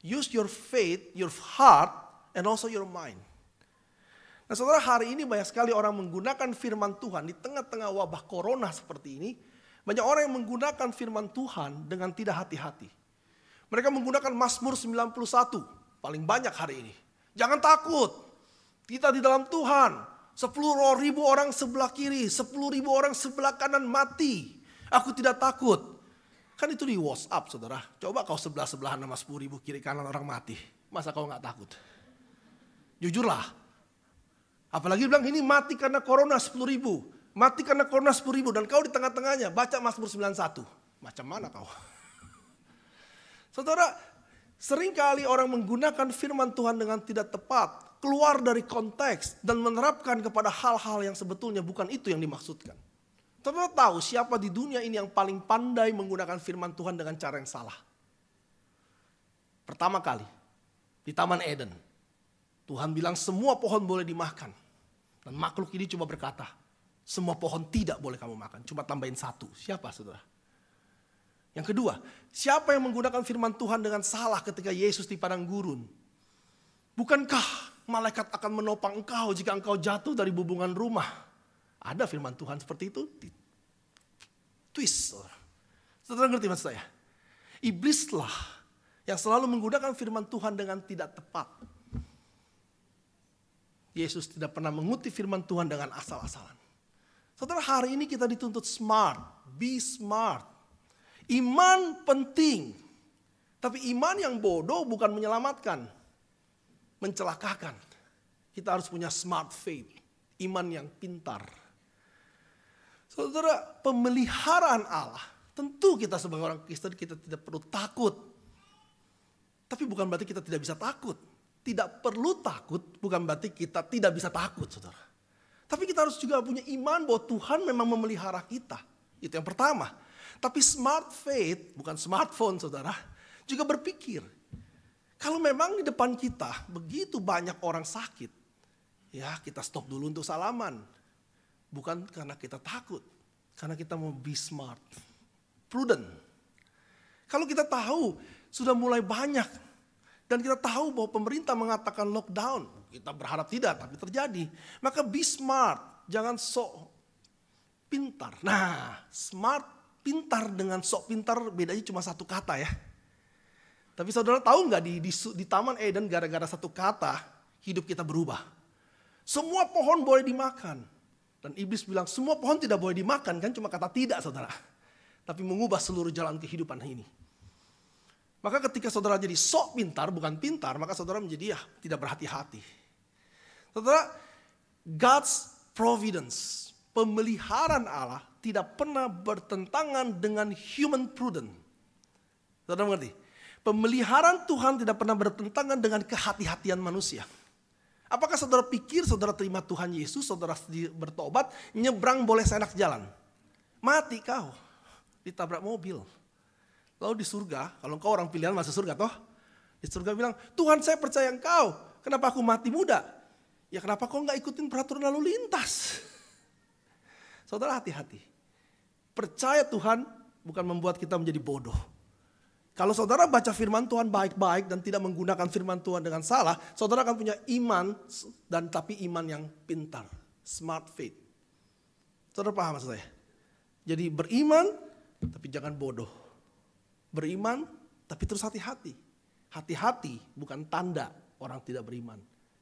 Use your faith, your heart, and also your mind. Nah saudara, hari ini banyak sekali orang menggunakan firman Tuhan di tengah-tengah wabah corona seperti ini. Banyak orang yang menggunakan firman Tuhan dengan tidak hati-hati. Mereka menggunakan Mazmur 91, paling banyak hari ini. Jangan takut, kita di dalam Tuhan. 10.000 orang sebelah kiri, 10.000 orang sebelah kanan mati. Aku tidak takut. Kan itu di WhatsApp saudara. Coba kau sebelah-sebelahan sama 10.000 kiri kanan orang mati. Masa kau gak takut? Jujurlah. Apalagi bilang ini mati karena corona 10.000. Mati karena corona 10.000 dan kau di tengah-tengahnya baca Mazmur 91. Macam mana kau? Saudara, seringkali orang menggunakan firman Tuhan dengan tidak tepat. Keluar dari konteks dan menerapkan kepada hal-hal yang sebetulnya bukan itu yang dimaksudkan. Saudara tahu siapa di dunia ini yang paling pandai menggunakan firman Tuhan dengan cara yang salah? Pertama kali, di Taman Eden. Tuhan bilang semua pohon boleh dimakan. Dan makhluk ini cuma berkata, semua pohon tidak boleh kamu makan, cuma tambahin satu. Siapa saudara? Yang kedua, siapa yang menggunakan firman Tuhan dengan salah ketika Yesus di padang gurun? Bukankah malaikat akan menopang engkau jika engkau jatuh dari bubungan rumah? Ada firman Tuhan seperti itu? Twist. Saudara ngerti maksud saya? Iblislah yang selalu menggunakan firman Tuhan dengan tidak tepat. Yesus tidak pernah mengutip firman Tuhan dengan asal-asalan. Saudara, hari ini kita dituntut smart, be smart. Iman penting, tapi iman yang bodoh bukan menyelamatkan, mencelakakan. Kita harus punya smart faith, iman yang pintar. Saudara, pemeliharaan Allah, tentu kita sebagai orang Kristen kita tidak perlu takut. Tapi bukan berarti kita tidak bisa takut. Tidak perlu takut, bukan berarti kita tidak bisa takut, saudara. Tapi kita harus juga punya iman bahwa Tuhan memang memelihara kita. Itu yang pertama. Tapi smart faith, bukan smartphone saudara, juga berpikir. Kalau memang di depan kita begitu banyak orang sakit, ya kita stop dulu untuk salaman. Bukan karena kita takut, karena kita mau be smart, prudent. Kalau kita tahu sudah mulai banyak, dan kita tahu bahwa pemerintah mengatakan lockdown, kita berharap tidak, tapi terjadi. Maka be smart, jangan sok pintar. Nah, smart, pintar dengan sok pintar bedanya cuma satu kata ya. Tapi saudara tahu nggak di Taman Eden gara-gara satu kata hidup kita berubah. Semua pohon boleh dimakan. Dan iblis bilang semua pohon tidak boleh dimakan, kan cuma kata tidak saudara. Tapi mengubah seluruh jalan kehidupan ini. Maka ketika saudara jadi sok pintar, bukan pintar, maka saudara menjadi tidak berhati-hati. Saudara, God's providence, pemeliharaan Allah tidak pernah bertentangan dengan human prudence. Saudara mengerti? Pemeliharaan Tuhan tidak pernah bertentangan dengan kehati-hatian manusia. Apakah saudara pikir saudara terima Tuhan Yesus, saudara bertobat, nyebrang boleh seenak jalan? Mati kau, ditabrak mobil. Lalu di surga, kalau engkau orang pilihan masuk surga toh. Di surga bilang, Tuhan saya percaya engkau. Kenapa aku mati muda? Ya kenapa kau gak ikutin peraturan lalu lintas? Saudara hati-hati. Percaya Tuhan bukan membuat kita menjadi bodoh. Kalau saudara baca firman Tuhan baik-baik dan tidak menggunakan firman Tuhan dengan salah, saudara akan punya iman dan tapi iman yang pintar. Smart faith. Saudara paham maksud saya? Jadi beriman tapi jangan bodoh. Beriman, tapi terus hati-hati. Hati-hati bukan tanda orang tidak beriman.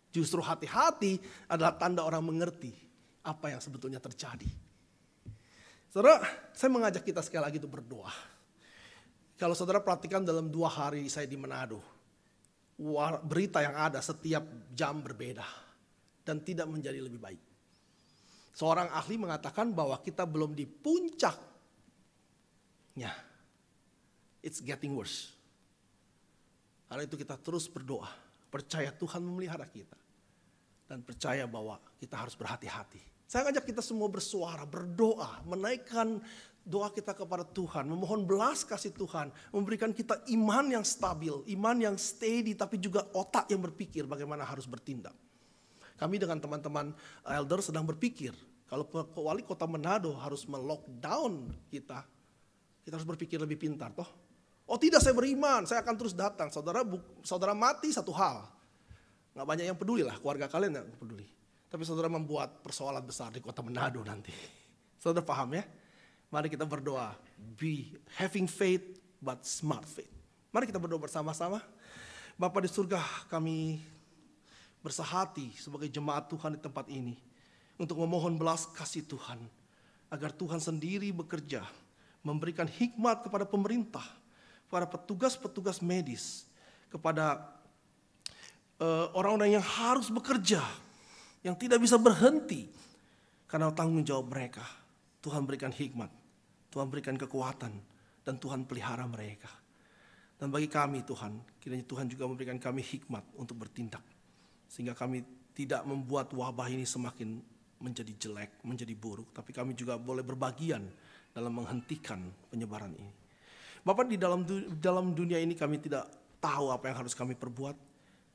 Justru hati-hati adalah tanda orang mengerti apa yang sebetulnya terjadi. Saudara, saya mengajak kita sekali lagi untuk berdoa. Kalau saudara perhatikan dalam 2 hari saya di Manado, berita yang ada setiap jam berbeda dan tidak menjadi lebih baik. Seorang ahli mengatakan bahwa kita belum di puncaknya. It's getting worse. Karena itu kita terus berdoa. Percaya Tuhan memelihara kita. Dan percaya bahwa kita harus berhati-hati. Saya ajak kita semua bersuara, berdoa. Menaikkan doa kita kepada Tuhan. Memohon belas kasih Tuhan. Memberikan kita iman yang stabil. Iman yang steady. Tapi juga otak yang berpikir bagaimana harus bertindak. Kami dengan teman-teman elder sedang berpikir. Kalau wali kota Manado harus melockdown kita. Kita harus berpikir lebih pintar toh. Oh tidak, saya beriman, saya akan terus datang. Saudara mati satu hal. Nggak banyak yang peduli lah, keluarga kalian nggak peduli. Tapi saudara membuat persoalan besar di kota Manado nanti. Saudara paham ya? Mari kita berdoa. Be having faith but smart faith. Mari kita berdoa bersama-sama. Bapa di surga, kami bersahati sebagai jemaat Tuhan di tempat ini. Untuk memohon belas kasih Tuhan. Agar Tuhan sendiri bekerja. Memberikan hikmat kepada pemerintah. Kepada petugas-petugas medis. Kepada orang-orang yang harus bekerja. Yang tidak bisa berhenti. Karena tanggung jawab mereka. Tuhan berikan hikmat. Tuhan berikan kekuatan. Dan Tuhan pelihara mereka. Dan bagi kami Tuhan, kiranya Tuhan juga memberikan kami hikmat untuk bertindak. Sehingga kami tidak membuat wabah ini semakin menjadi jelek, menjadi buruk. Tapi kami juga boleh berbagian dalam menghentikan penyebaran ini. Bapak, di dalam dunia ini kami tidak tahu apa yang harus kami perbuat.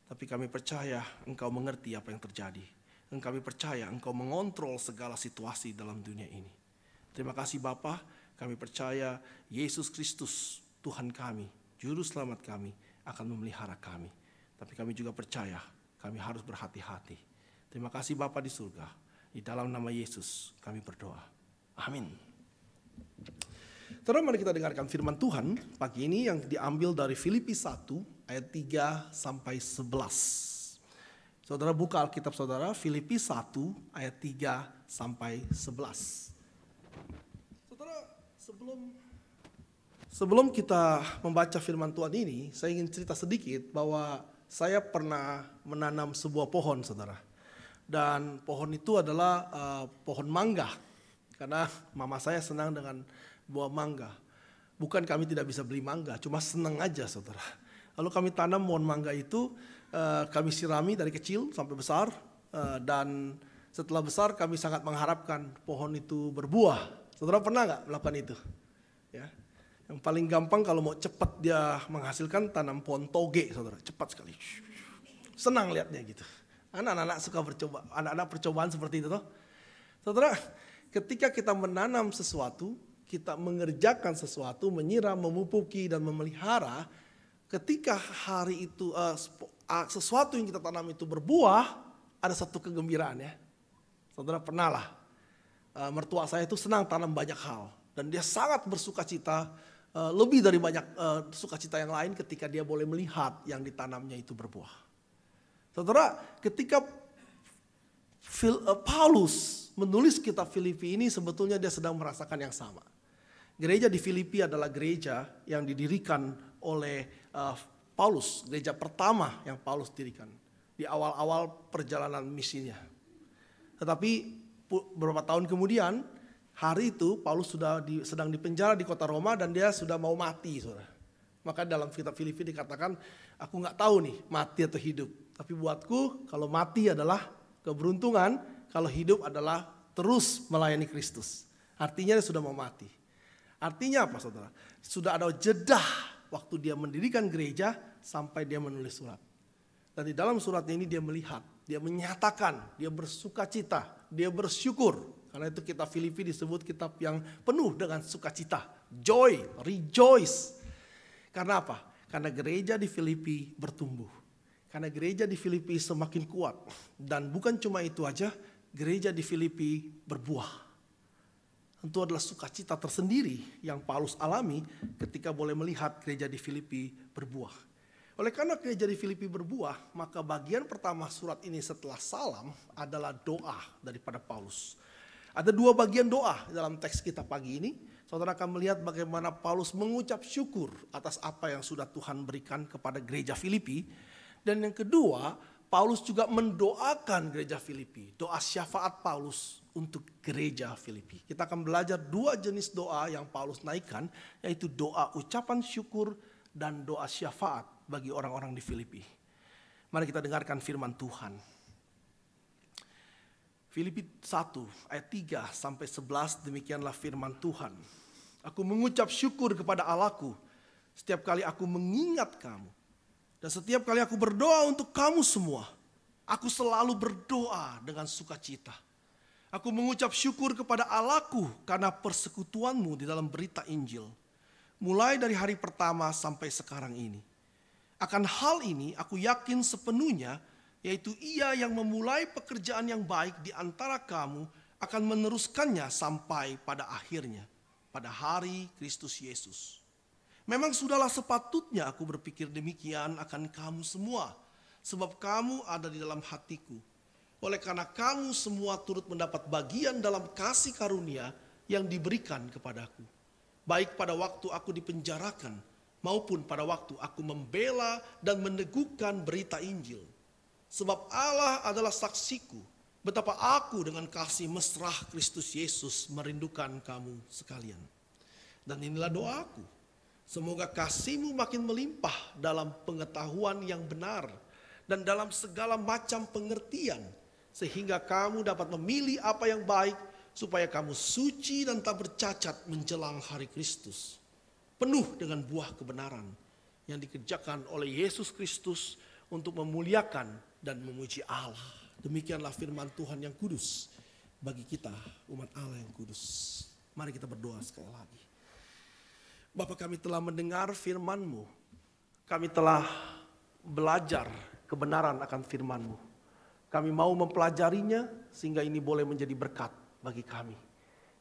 Tapi kami percaya Engkau mengerti apa yang terjadi. Dan kami percaya Engkau mengontrol segala situasi dalam dunia ini. Terima kasih Bapa, kami percaya Yesus Kristus Tuhan kami, Juru Selamat kami akan memelihara kami. Tapi kami juga percaya kami harus berhati-hati. Terima kasih Bapa di surga. Di dalam nama Yesus kami berdoa. Amin. Terus mari kita dengarkan firman Tuhan pagi ini yang diambil dari Filipi 1 ayat 3 sampai 11. Saudara buka Alkitab saudara, Filipi 1 ayat 3 sampai 11. Saudara, sebelum kita membaca firman Tuhan ini, saya ingin cerita sedikit bahwa saya pernah menanam sebuah pohon, saudara. Dan pohon itu adalah pohon mangga. Karena mama saya senang dengan buah mangga. Bukan kami tidak bisa beli mangga, cuma senang aja, saudara. Lalu kami tanam pohon mangga itu, kami sirami dari kecil sampai besar. Dan setelah besar kami sangat mengharapkan pohon itu berbuah. Saudara pernah nggak melakukan itu? Ya. Yang paling gampang kalau mau cepat dia menghasilkan, tanam pohon toge, saudara. Cepat sekali. Senang lihatnya gitu. Anak-anak suka bercoba, anak-anak percobaan seperti itu toh. Saudara, ketika kita menanam sesuatu, kita mengerjakan sesuatu, menyiram, memupuki dan memelihara, ketika hari itu sesuatu yang kita tanam itu berbuah, ada satu kegembiraan ya. Saudara pernah lah, mertua saya itu senang tanam banyak hal. Dan dia sangat bersukacita, lebih dari banyak sukacita yang lain ketika dia boleh melihat yang ditanamnya itu berbuah. Saudara, ketika Paulus menulis kitab Filipi ini, sebetulnya dia sedang merasakan yang sama. Gereja di Filipi adalah gereja yang didirikan oleh Paulus, gereja pertama yang Paulus dirikan di awal-awal perjalanan misinya. Tetapi beberapa tahun kemudian, hari itu Paulus sedang dipenjara di kota Roma dan dia sudah mau mati, saudara. Maka dalam kitab Filipi dikatakan, aku nggak tahu nih mati atau hidup. Tapi buatku kalau mati adalah keberuntungan, kalau hidup adalah terus melayani Kristus. Artinya dia sudah mau mati. Artinya apa, saudara? Sudah ada jeda waktu dia mendirikan gereja sampai dia menulis surat. Dan di dalam surat ini dia melihat, dia menyatakan, dia bersukacita, dia bersyukur. Karena itu kitab Filipi disebut kitab yang penuh dengan sukacita. Joy, rejoice. Karena apa? Karena gereja di Filipi bertumbuh. Karena gereja di Filipi semakin kuat. Dan bukan cuma itu aja, gereja di Filipi berbuah. Tentu adalah sukacita tersendiri yang Paulus alami ketika boleh melihat gereja di Filipi berbuah. Oleh karena gereja di Filipi berbuah, maka bagian pertama surat ini setelah salam adalah doa daripada Paulus. Ada dua bagian doa dalam teks kita pagi ini. Saudara akan melihat bagaimana Paulus mengucap syukur atas apa yang sudah Tuhan berikan kepada gereja Filipi. Dan yang kedua, Paulus juga mendoakan gereja Filipi. Doa syafaat Paulus untuk gereja Filipi. Kita akan belajar dua jenis doa yang Paulus naikkan, yaitu doa ucapan syukur dan doa syafaat bagi orang-orang di Filipi. Mari kita dengarkan firman Tuhan. Filipi 1 ayat 3 sampai 11, demikianlah firman Tuhan. Aku mengucap syukur kepada Allahku setiap kali aku mengingat kamu. Dan setiap kali aku berdoa untuk kamu semua, aku selalu berdoa dengan sukacita. Aku mengucap syukur kepada Allahku karena persekutuanmu di dalam berita Injil. mulai dari hari pertama sampai sekarang ini. Akan hal ini aku yakin sepenuhnya, yaitu Ia yang memulai pekerjaan yang baik di antara kamu akan meneruskannya sampai pada akhirnya, pada hari Kristus Yesus. Memang sudahlah sepatutnya aku berpikir demikian akan kamu semua, sebab kamu ada di dalam hatiku. Oleh karena kamu semua turut mendapat bagian dalam kasih karunia yang diberikan kepadaku. Baik pada waktu aku dipenjarakan, maupun pada waktu aku membela dan meneguhkan berita Injil. Sebab Allah adalah saksiku, betapa aku dengan kasih mesra Kristus Yesus merindukan kamu sekalian. Dan inilah doaku. Semoga kasihmu makin melimpah dalam pengetahuan yang benar dan dalam segala macam pengertian, sehingga kamu dapat memilih apa yang baik, supaya kamu suci dan tak bercacat menjelang hari Kristus, penuh dengan buah kebenaran yang dikerjakan oleh Yesus Kristus untuk memuliakan dan memuji Allah. Demikianlah firman Tuhan yang kudus bagi kita, umat Allah yang kudus. Mari kita berdoa sekali lagi. Bapa, kami telah mendengar firman-Mu. Kami telah belajar kebenaran akan firman-Mu. Kami mau mempelajarinya sehingga ini boleh menjadi berkat bagi kami.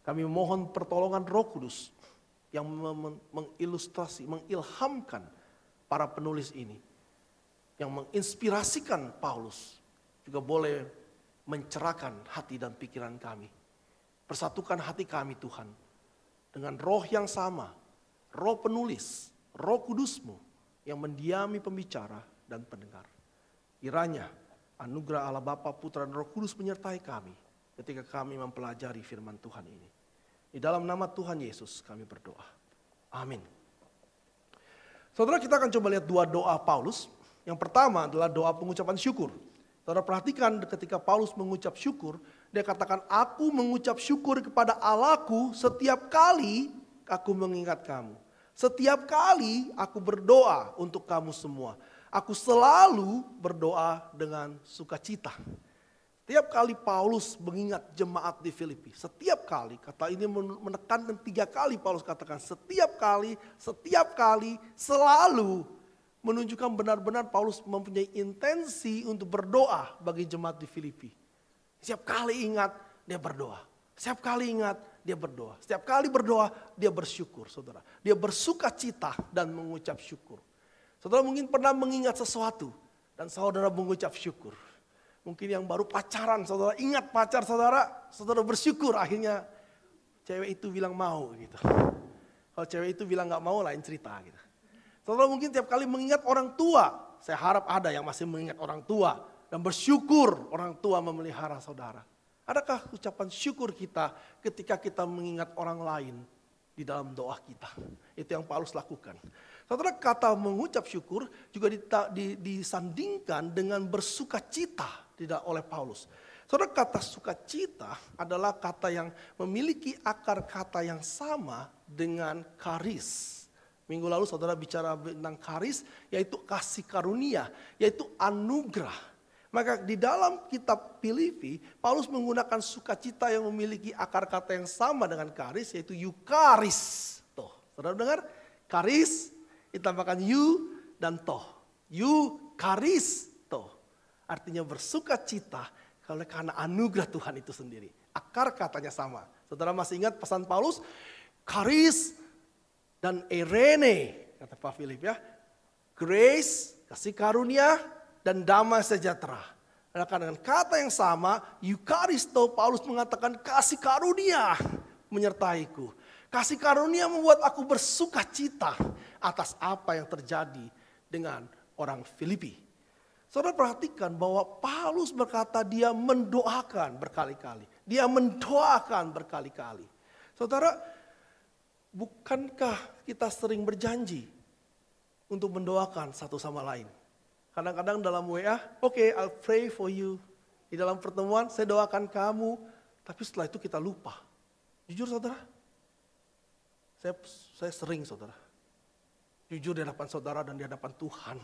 Kami memohon pertolongan Roh Kudus yang mengilustrasi, mengilhamkan para penulis ini. Yang menginspirasikan Paulus juga boleh mencerahkan hati dan pikiran kami. Persatukan hati kami Tuhan dengan roh yang sama, roh penulis, Roh Kudus-Mu yang mendiami pembicara dan pendengar. Kiranya anugerah Allah Bapa, Putra dan Roh Kudus menyertai kami ketika kami mempelajari firman Tuhan ini. Di dalam nama Tuhan Yesus kami berdoa. Amin. Saudara, kita akan coba lihat dua doa Paulus. Yang pertama adalah doa pengucapan syukur. Saudara perhatikan ketika Paulus mengucap syukur, dia katakan, aku mengucap syukur kepada Allahku setiap kali aku mengingat kamu. Setiap kali aku berdoa untuk kamu semua. Aku selalu berdoa dengan sukacita. Setiap kali Paulus mengingat jemaat di Filipi. Setiap kali, kata ini menekankan 3 kali Paulus katakan. Setiap kali, selalu. Menunjukkan benar-benar Paulus mempunyai intensi untuk berdoa bagi jemaat di Filipi. Setiap kali ingat, dia berdoa. Setiap kali ingat, dia berdoa. Setiap kali berdoa, dia bersyukur, saudara. Dia bersukacita dan mengucap syukur. Saudara mungkin pernah mengingat sesuatu dan saudara mengucap syukur. Mungkin yang baru pacaran, saudara ingat pacar saudara, saudara bersyukur akhirnya cewek itu bilang mau gitu. Kalau cewek itu bilang gak mau, lain cerita gitu. Saudara mungkin tiap kali mengingat orang tua, saya harap ada yang masih mengingat orang tua dan bersyukur orang tua memelihara saudara. Adakah ucapan syukur kita ketika kita mengingat orang lain di dalam doa kita? Itu yang Paulus lakukan. Saudara, kata mengucap syukur juga disandingkan dengan bersukacita tidak oleh Paulus. Saudara, kata sukacita adalah kata yang memiliki akar kata yang sama dengan karis. Minggu lalu saudara bicara tentang karis, yaitu kasih karunia, yaitu anugerah. Maka di dalam kitab Filipi, Paulus menggunakan sukacita yang memiliki akar kata yang sama dengan karis, yaitu eucharis. Toh, saudara dengar? Karis, ditambahkan you dan toh. Eucharis, toh. Artinya bersukacita karena anugerah Tuhan itu sendiri. Akar katanya sama. Saudara masih ingat pesan Paulus? Karis dan erene, kata Pak Philip ya. Grace, kasih karunia, dan damai sejahtera. Dengan kata yang sama, Eucharisto, Paulus mengatakan kasih karunia menyertaiku. Kasih karunia membuat aku bersukacita atas apa yang terjadi dengan orang Filipi. Saudara perhatikan bahwa Paulus berkata dia mendoakan berkali-kali. Dia mendoakan berkali-kali. Saudara, bukankah kita sering berjanji untuk mendoakan satu sama lain? Kadang-kadang dalam WA, oke, I'll pray for you. Di dalam pertemuan, saya doakan kamu. Tapi setelah itu kita lupa. Jujur saudara, saya sering saudara. Jujur di hadapan saudara dan di hadapan Tuhan.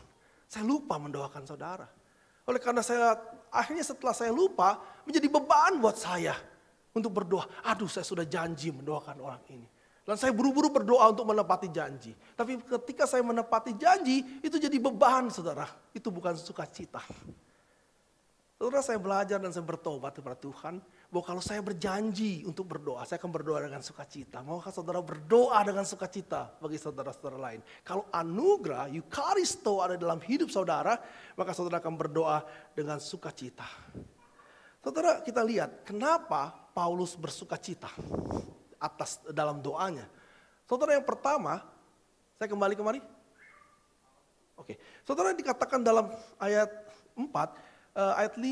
Saya lupa mendoakan saudara. Oleh karena akhirnya setelah saya lupa, menjadi beban buat saya untuk berdoa. Aduh, saya sudah janji mendoakan orang ini. Dan saya buru-buru berdoa untuk menepati janji. Tapi ketika saya menepati janji, itu jadi beban, saudara. Itu bukan sukacita. Saudara, saya belajar dan saya bertobat kepada Tuhan, bahwa kalau saya berjanji untuk berdoa, saya akan berdoa dengan sukacita. Maukah saudara berdoa dengan sukacita bagi saudara-saudara lain? Kalau anugerah, Eukaristo ada dalam hidup saudara, maka saudara akan berdoa dengan sukacita. Saudara, kita lihat kenapa Paulus bersukacita atas dalam doanya. Saudara, yang pertama, saya kembali kemari. Oke. Saudara, dikatakan dalam ayat 4, ayat 5,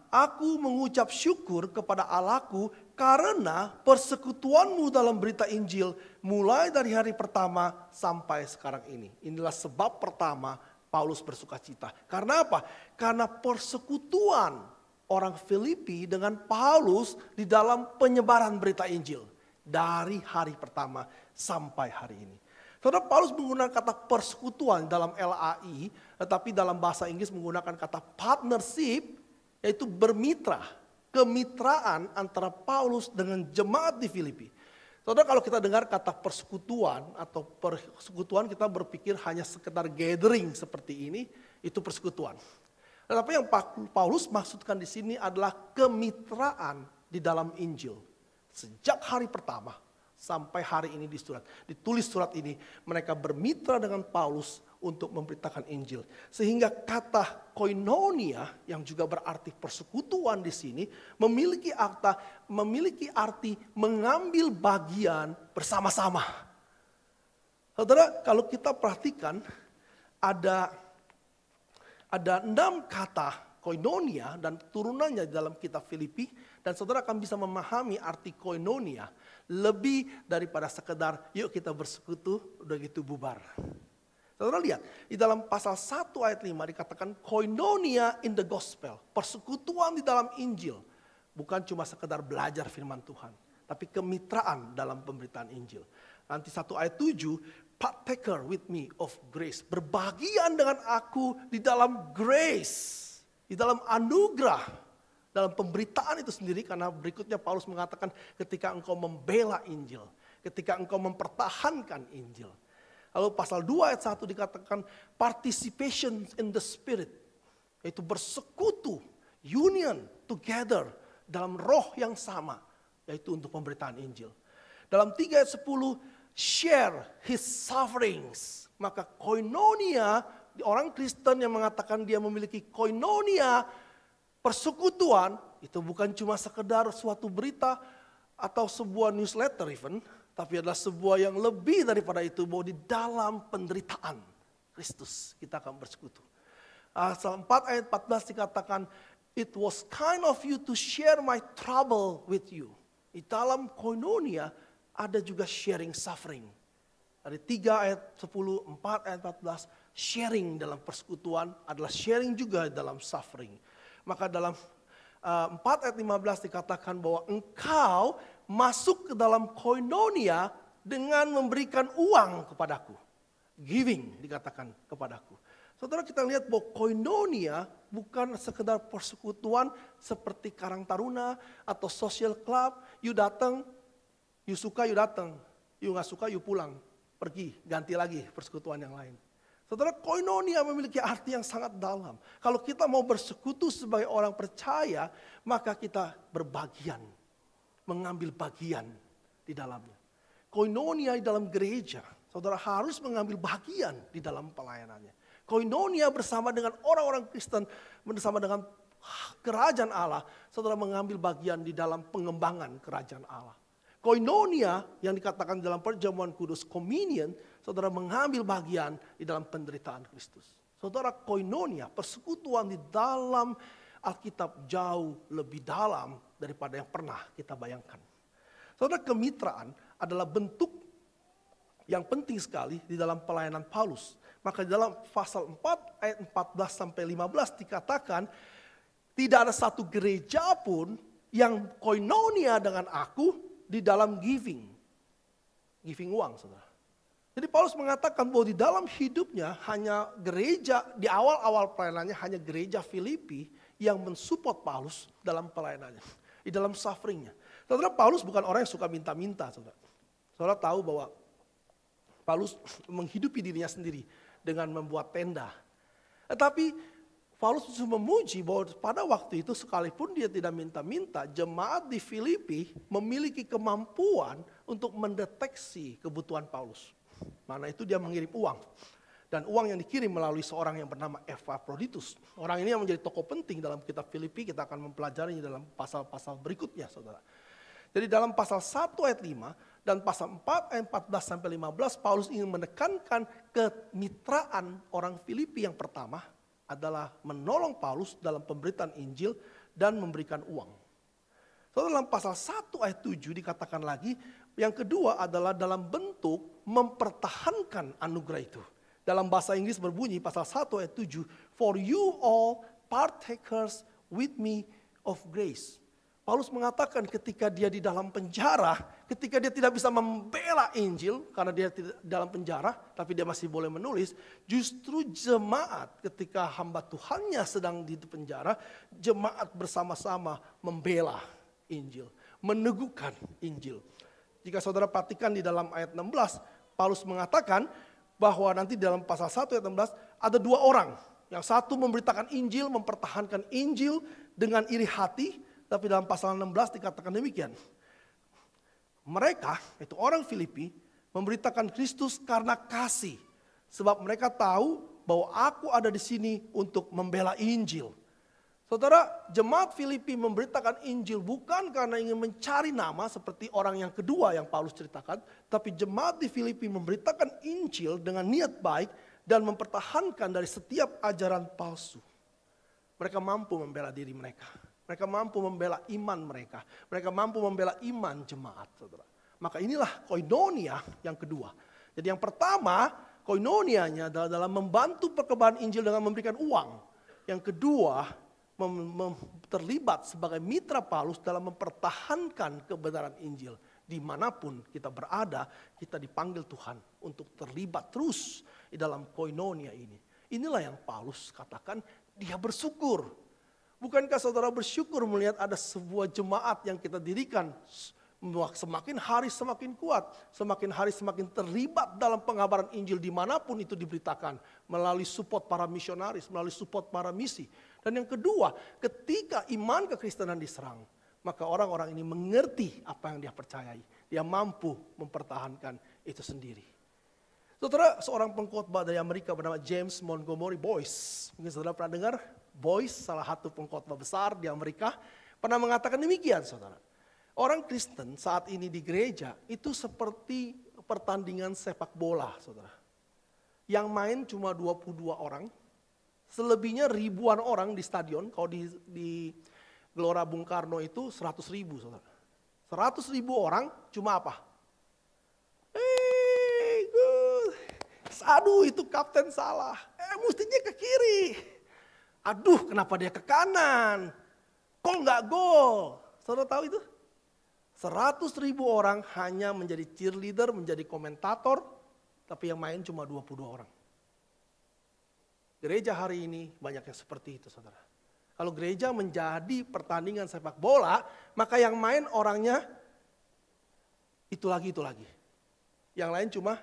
aku mengucap syukur kepada Allahku karena persekutuanmu dalam berita Injil mulai dari hari pertama sampai sekarang ini. Inilah sebab pertama Paulus bersukacita. Karena apa? Karena persekutuan orang Filipi dengan Paulus di dalam penyebaran berita Injil. Dari hari pertama sampai hari ini. Saudara, Paulus menggunakan kata persekutuan dalam LAI, tetapi dalam bahasa Inggris menggunakan kata partnership, yaitu bermitra. Kemitraan antara Paulus dengan jemaat di Filipi. Saudara, kalau kita dengar kata persekutuan atau persekutuan, kita berpikir hanya sekedar gathering seperti ini, itu persekutuan. Tetapi yang Paulus maksudkan di sini adalah kemitraan di dalam Injil. Sejak hari pertama sampai hari ini ditulis surat ini, mereka bermitra dengan Paulus untuk memberitakan Injil. Sehingga kata koinonia yang juga berarti persekutuan di sini memiliki arti mengambil bagian bersama-sama. Saudara, kalau kita perhatikan ada 6 kata koinonia dan turunannya dalam kitab Filipi, dan saudara akan bisa memahami arti koinonia lebih daripada sekedar yuk kita bersekutu udah gitu bubar. Saudara lihat di dalam pasal 1 ayat 5 dikatakan koinonia in the gospel, persekutuan di dalam Injil, bukan cuma sekedar belajar firman Tuhan, tapi kemitraan dalam pemberitaan Injil. Nanti 1 ayat 7, partaker with me of grace, berbagian dengan aku di dalam grace, di dalam anugerah, dalam pemberitaan itu sendiri. Karena berikutnya Paulus mengatakan ketika engkau membela Injil, ketika engkau mempertahankan Injil. Lalu pasal 2 ayat 1 dikatakan participation in the spirit, yaitu bersekutu, union, together, dalam roh yang sama, yaitu untuk pemberitaan Injil. Dalam 3 ayat 10, share his sufferings. Maka koinonia, orang Kristen yang mengatakan dia memiliki koinonia, persekutuan, itu bukan cuma sekedar suatu berita atau sebuah newsletter even, tapi adalah sebuah yang lebih daripada itu, bahwa di dalam penderitaan Kristus kita akan bersekutu. Pasal 4 ayat 14 dikatakan, it was kind of you to share my trouble with you. Di dalam koinonia ada juga sharing suffering. Dari 3 ayat 10, 4 ayat 14, sharing dalam persekutuan adalah sharing juga dalam suffering. Maka dalam 4 ayat 15 dikatakan bahwa engkau masuk ke dalam koinonia dengan memberikan uang kepadaku. Giving dikatakan kepadaku. Saudara, kita lihat bahwa koinonia bukan sekedar persekutuan seperti Karang Taruna atau social club. You datang, you suka you datang, you gak suka you pulang, pergi, ganti lagi persekutuan yang lain. Saudara, koinonia memiliki arti yang sangat dalam. Kalau kita mau bersekutu sebagai orang percaya, maka kita berbagian, mengambil bagian di dalamnya. Koinonia di dalam gereja, saudara harus mengambil bagian di dalam pelayanannya. Koinonia bersama dengan orang-orang Kristen, bersama dengan kerajaan Allah, saudara mengambil bagian di dalam pengembangan kerajaan Allah. Koinonia yang dikatakan dalam perjamuan kudus, communion, saudara mengambil bagian di dalam penderitaan Kristus. Saudara, koinonia, persekutuan di dalam Alkitab jauh lebih dalam daripada yang pernah kita bayangkan. Saudara, kemitraan adalah bentuk yang penting sekali di dalam pelayanan Paulus. Maka dalam pasal 4 ayat 14 sampai 15 dikatakan, tidak ada satu gereja pun yang koinonia dengan aku di dalam giving uang, saudara. Jadi Paulus mengatakan bahwa di dalam hidupnya hanya gereja, di awal-awal pelayanannya hanya gereja Filipi yang mensupport Paulus dalam pelayanannya, di dalam sufferingnya. Saudara, Paulus bukan orang yang suka minta-minta, saudara. Saudara tahu bahwa Paulus menghidupi dirinya sendiri dengan membuat tenda. Tetapi Paulus memuji bahwa pada waktu itu sekalipun dia tidak minta-minta, jemaat di Filipi memiliki kemampuan untuk mendeteksi kebutuhan Paulus. Mana itu dia mengirim uang. Dan uang yang dikirim melalui seorang yang bernama Epaphroditus. Orang ini yang menjadi tokoh penting dalam kitab Filipi, kita akan mempelajarinya dalam pasal-pasal berikutnya, saudara. Jadi dalam pasal 1 ayat 5 dan pasal 4 ayat 14 sampai 15, Paulus ingin menekankan kemitraan orang Filipi yang pertama adalah menolong Paulus dalam pemberitaan Injil dan memberikan uang. So, dalam pasal 1 ayat 7 dikatakan lagi, yang kedua adalah dalam bentuk mempertahankan anugerah itu. Dalam bahasa Inggris berbunyi pasal 1 ayat 7, "For you all partakers with me of grace." Paulus mengatakan ketika dia di dalam penjara, ketika dia tidak bisa membela Injil karena dia tidak dalam penjara, tapi dia masih boleh menulis, justru jemaat ketika hamba Tuhannya sedang di penjara, jemaat bersama-sama membela Injil, meneguhkan Injil. Jika saudara perhatikan di dalam ayat 16, Paulus mengatakan bahwa nanti dalam pasal 1 ayat 16 ada dua orang. Yang satu memberitakan Injil, mempertahankan Injil dengan iri hati. Tapi dalam pasal 16 dikatakan demikian. Mereka, itu orang Filipi, memberitakan Kristus karena kasih. Sebab mereka tahu bahwa aku ada di sini untuk membela Injil. Saudara, jemaat Filipi memberitakan Injil bukan karena ingin mencari nama seperti orang yang kedua yang Paulus ceritakan. Tapi jemaat di Filipi memberitakan Injil dengan niat baik dan mempertahankan dari setiap ajaran palsu. Mereka mampu membela diri mereka. Mereka mampu membela iman mereka. Mereka mampu membela iman jemaat, saudara. Maka inilah koinonia yang kedua. Jadi yang pertama, koinonianya adalah dalam membantu perkembangan Injil dengan memberikan uang. Yang kedua, terlibat sebagai mitra Paulus dalam mempertahankan kebenaran Injil. Dimanapun kita berada, kita dipanggil Tuhan untuk terlibat terus di dalam koinonia ini. Inilah yang Paulus katakan, dia bersyukur. Bukankah saudara bersyukur melihat ada sebuah jemaat yang kita dirikan semakin hari semakin kuat, semakin hari semakin terlibat dalam pengabaran Injil dimanapun itu diberitakan melalui support para misionaris, melalui support para misi. Dan yang kedua, ketika iman kekristenan diserang, maka orang-orang ini mengerti apa yang dia percayai. Dia mampu mempertahankan itu sendiri. Saudara, seorang pengkhotbah dari Amerika bernama James Montgomery Boyce. Mungkin saudara pernah dengar? Boyce, salah satu pengkhotbah besar di Amerika, pernah mengatakan demikian, saudara. Orang Kristen saat ini di gereja itu seperti pertandingan sepak bola, saudara. Yang main cuma 22 orang, selebihnya ribuan orang di stadion. Kalau di Gelora Bung Karno itu 100 ribu, saudara. 100 ribu orang cuma apa? Aduh, itu kapten salah. Mestinya ke kiri. Aduh, kenapa dia ke kanan? Kok nggak gol? Saudara tahu itu? 100 ribu orang hanya menjadi cheerleader, menjadi komentator, tapi yang main cuma 22 orang. Gereja hari ini banyak yang seperti itu, saudara. Kalau gereja menjadi pertandingan sepak bola, maka yang main orangnya itu lagi, itu lagi. Yang lain cuma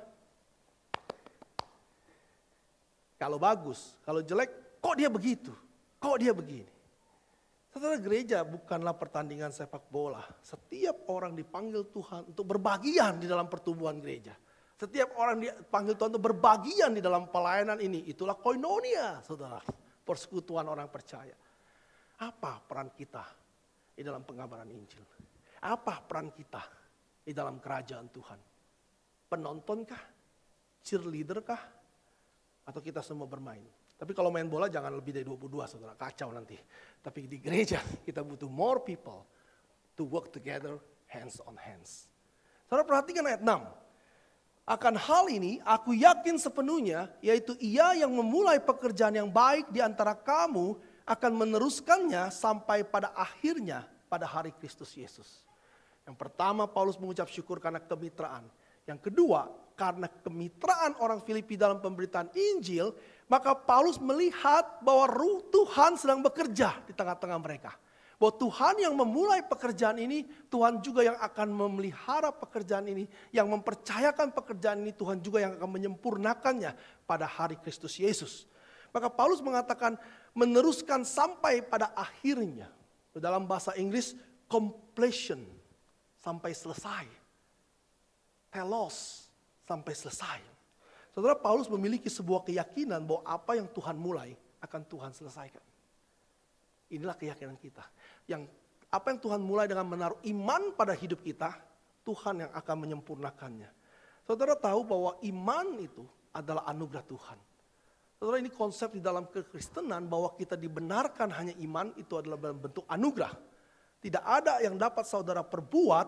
kalau bagus, kalau jelek, kok dia begitu? Kok dia begini? Saudara, gereja bukanlah pertandingan sepak bola. Setiap orang dipanggil Tuhan untuk berbagian di dalam pertumbuhan gereja. Setiap orang dipanggil Tuhan untuk berbagian di dalam pelayanan ini. Itulah koinonia, saudara. Persekutuan orang percaya. Apa peran kita di dalam pengabaran Injil? Apa peran kita di dalam kerajaan Tuhan? Penontonkah? Cheerleader-kah? Atau kita semua bermain? Tapi kalau main bola jangan lebih dari 22, saudara. Kacau nanti. Tapi di gereja kita butuh more people to work together hands on hands. Saudara perhatikan ayat 6. Akan hal ini aku yakin sepenuhnya, yaitu Ia yang memulai pekerjaan yang baik di antara kamu akan meneruskannya sampai pada akhirnya pada hari Kristus Yesus. Yang pertama, Paulus mengucap syukur karena kemitraan. Yang kedua, karena kemitraan orang Filipi dalam pemberitaan Injil, maka Paulus melihat bahwa Ruh Tuhan sedang bekerja di tengah-tengah mereka. Bahwa Tuhan yang memulai pekerjaan ini, Tuhan juga yang akan memelihara pekerjaan ini. Yang mempercayakan pekerjaan ini, Tuhan juga yang akan menyempurnakannya pada hari Kristus Yesus. Maka Paulus mengatakan meneruskan sampai pada akhirnya. Dalam bahasa Inggris, completion, sampai selesai. Telos, sampai selesai. Saudara, Paulus memiliki sebuah keyakinan bahwa apa yang Tuhan mulai akan Tuhan selesaikan. Inilah keyakinan kita. Yang apa yang Tuhan mulai dengan menaruh iman pada hidup kita, Tuhan yang akan menyempurnakannya. Saudara tahu bahwa iman itu adalah anugerah Tuhan. Saudara, ini konsep di dalam kekristenan bahwa kita dibenarkan hanya iman itu adalah dalam bentuk anugerah. Tidak ada yang dapat saudara perbuat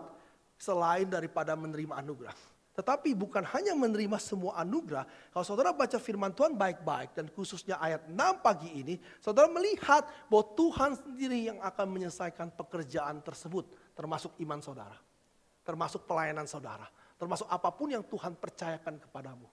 selain daripada menerima anugerah. Tetapi bukan hanya menerima semua anugerah. Kalau saudara baca firman Tuhan baik-baik dan khususnya ayat 6 pagi ini, saudara melihat bahwa Tuhan sendiri yang akan menyelesaikan pekerjaan tersebut. Termasuk iman saudara, termasuk pelayanan saudara, termasuk apapun yang Tuhan percayakan kepadamu.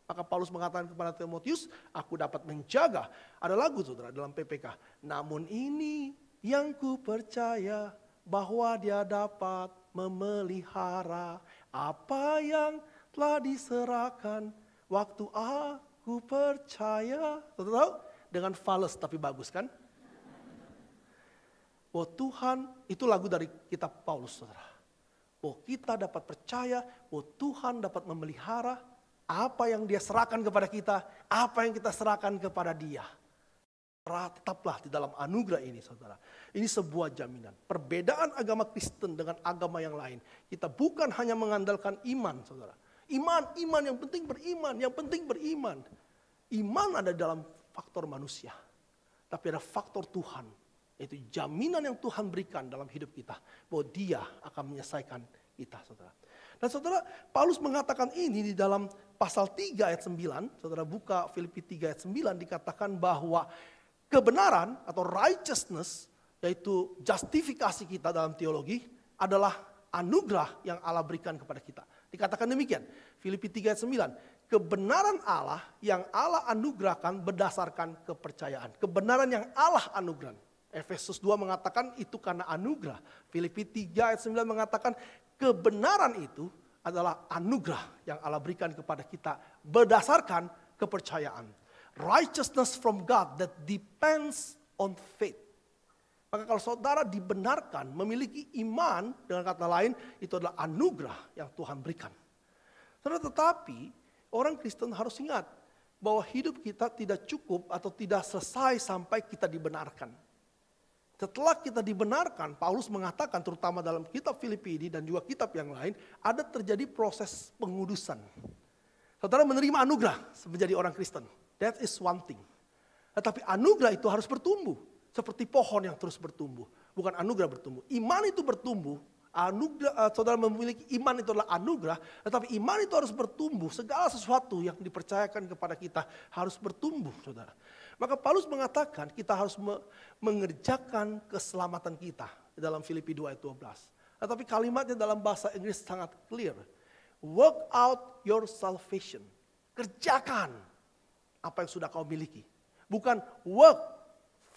Maka Paulus mengatakan kepada Timotius, aku dapat menjaga. Ada lagu saudara dalam PPK. Namun ini yang ku percaya bahwa dia dapat memelihara apa yang telah diserahkan waktu aku percaya. Tahu? Dengan fals tapi bagus kan? Bahwa Tuhan, itu lagu dari kitab Paulus saudara. Bahwa kita dapat percaya bahwa Tuhan dapat memelihara apa yang dia serahkan kepada kita, apa yang kita serahkan kepada dia. Tetaplah di dalam anugerah ini saudara. Ini sebuah jaminan. Perbedaan agama Kristen dengan agama yang lain. Kita bukan hanya mengandalkan iman saudara. Iman yang penting beriman. Iman ada dalam faktor manusia. Tapi ada faktor Tuhan. Yaitu jaminan yang Tuhan berikan dalam hidup kita. Bahwa dia akan menyelesaikan kita saudara. Dan saudara, Paulus mengatakan ini di dalam pasal 3 ayat 9. Saudara buka Filipi 3 ayat 9 dikatakan bahwa kebenaran atau righteousness, yaitu justifikasi kita dalam teologi, adalah anugerah yang Allah berikan kepada kita. Dikatakan demikian, Filipi 3 ayat 9. Kebenaran Allah yang Allah anugerahkan berdasarkan kepercayaan. Kebenaran yang Allah anugerahkan. Efesus 2 mengatakan itu karena anugerah. Filipi 3 ayat 9 mengatakan kebenaran itu adalah anugerah yang Allah berikan kepada kita berdasarkan kepercayaan. Righteousness from God that depends on faith. Maka kalau saudara dibenarkan memiliki iman, dengan kata lain itu adalah anugerah yang Tuhan berikan. Saudara, tetapi orang Kristen harus ingat bahwa hidup kita tidak cukup atau tidak selesai sampai kita dibenarkan. Setelah kita dibenarkan, Paulus mengatakan terutama dalam kitab Filipi ini dan juga kitab yang lain, ada terjadi proses pengudusan. Saudara menerima anugerah menjadi orang Kristen. That is one thing. Tetapi anugerah itu harus bertumbuh. Seperti pohon yang terus bertumbuh. Bukan anugerah bertumbuh. Iman itu bertumbuh. Anugerah, saudara memiliki iman itu adalah anugerah. Tetapi iman itu harus bertumbuh. Segala sesuatu yang dipercayakan kepada kita harus bertumbuh saudara. Maka Paulus mengatakan kita harus mengerjakan keselamatan kita. Dalam Filipi 2 ayat 12. Tetapi kalimatnya dalam bahasa Inggris sangat clear. Work out your salvation. Kerjakan apa yang sudah kau miliki. Bukan work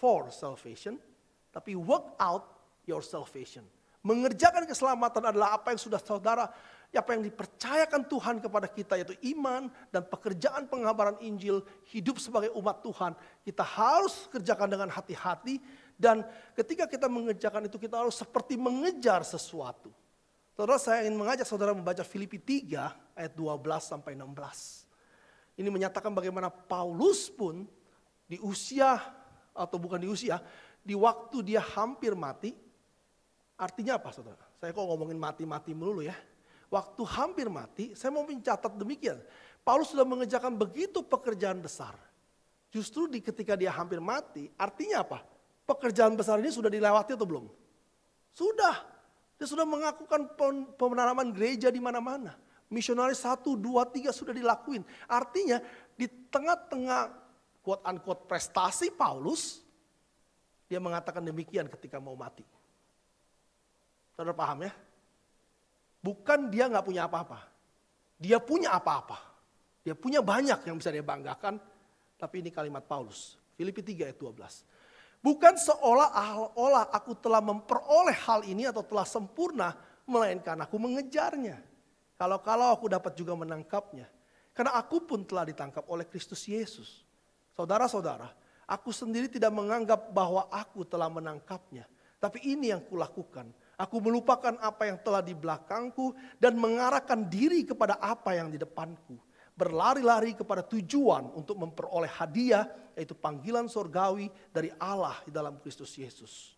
for salvation, tapi work out your salvation. Mengerjakan keselamatan adalah apa yang sudah saudara, apa yang dipercayakan Tuhan kepada kita, yaitu iman dan pekerjaan pengabaran Injil, hidup sebagai umat Tuhan. Kita harus kerjakan dengan hati-hati dan ketika kita mengerjakan itu kita harus seperti mengejar sesuatu. Saudara, saya ingin mengajak saudara membaca Filipi 3 ayat 12 sampai 16. Ini menyatakan bagaimana Paulus pun di usia, atau bukan di usia, di waktu dia hampir mati. Artinya apa saudara? Saya kok ngomongin mati-mati melulu ya. Waktu hampir mati, saya mau mencatat demikian. Paulus sudah mengerjakan begitu pekerjaan besar. Justru ketika dia hampir mati, artinya apa? Pekerjaan besar ini sudah dilewati atau belum? Sudah. Dia sudah mengakukan pembenaran gereja di mana-mana. Misionaris 1, 2, 3 sudah dilakuin. Artinya di tengah-tengah quote unquote prestasi Paulus, dia mengatakan demikian ketika mau mati. Saudara paham ya? Bukan dia gak punya apa-apa. Dia punya apa-apa. Dia punya banyak yang bisa dia banggakan. Tapi ini kalimat Paulus. Filipi 3 ayat 12. Bukan seolah-olah aku telah memperoleh hal ini atau telah sempurna, melainkan aku mengejarnya. Kalau aku dapat juga menangkapnya. Karena aku pun telah ditangkap oleh Kristus Yesus. Saudara-saudara, aku sendiri tidak menganggap bahwa aku telah menangkapnya. Tapi ini yang kulakukan. Aku melupakan apa yang telah di belakangku dan mengarahkan diri kepada apa yang di depanku. Berlari-lari kepada tujuan untuk memperoleh hadiah, yaitu panggilan surgawi dari Allah di dalam Kristus Yesus.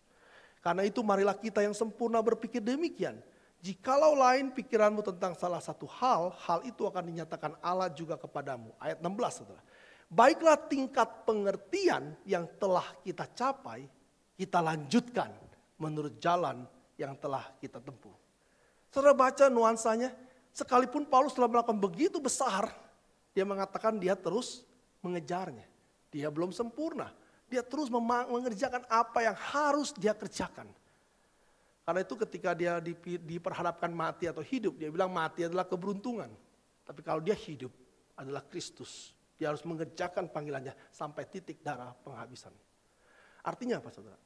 Karena itu marilah kita yang sempurna berpikir demikian. Jikalau lain pikiranmu tentang salah satu hal, hal itu akan dinyatakan Allah juga kepadamu. Ayat 16 saudara. Baiklah tingkat pengertian yang telah kita capai, kita lanjutkan menurut jalan yang telah kita tempuh. Saudara baca nuansanya, sekalipun Paulus telah melakukan begitu besar, dia mengatakan dia terus mengejarnya. Dia belum sempurna, dia terus mengerjakan apa yang harus dia kerjakan. Karena itu ketika dia diperhadapkan mati atau hidup, dia bilang mati adalah keberuntungan. Tapi kalau dia hidup adalah Kristus. Dia harus mengerjakan panggilannya sampai titik darah penghabisan. Artinya apa saudara?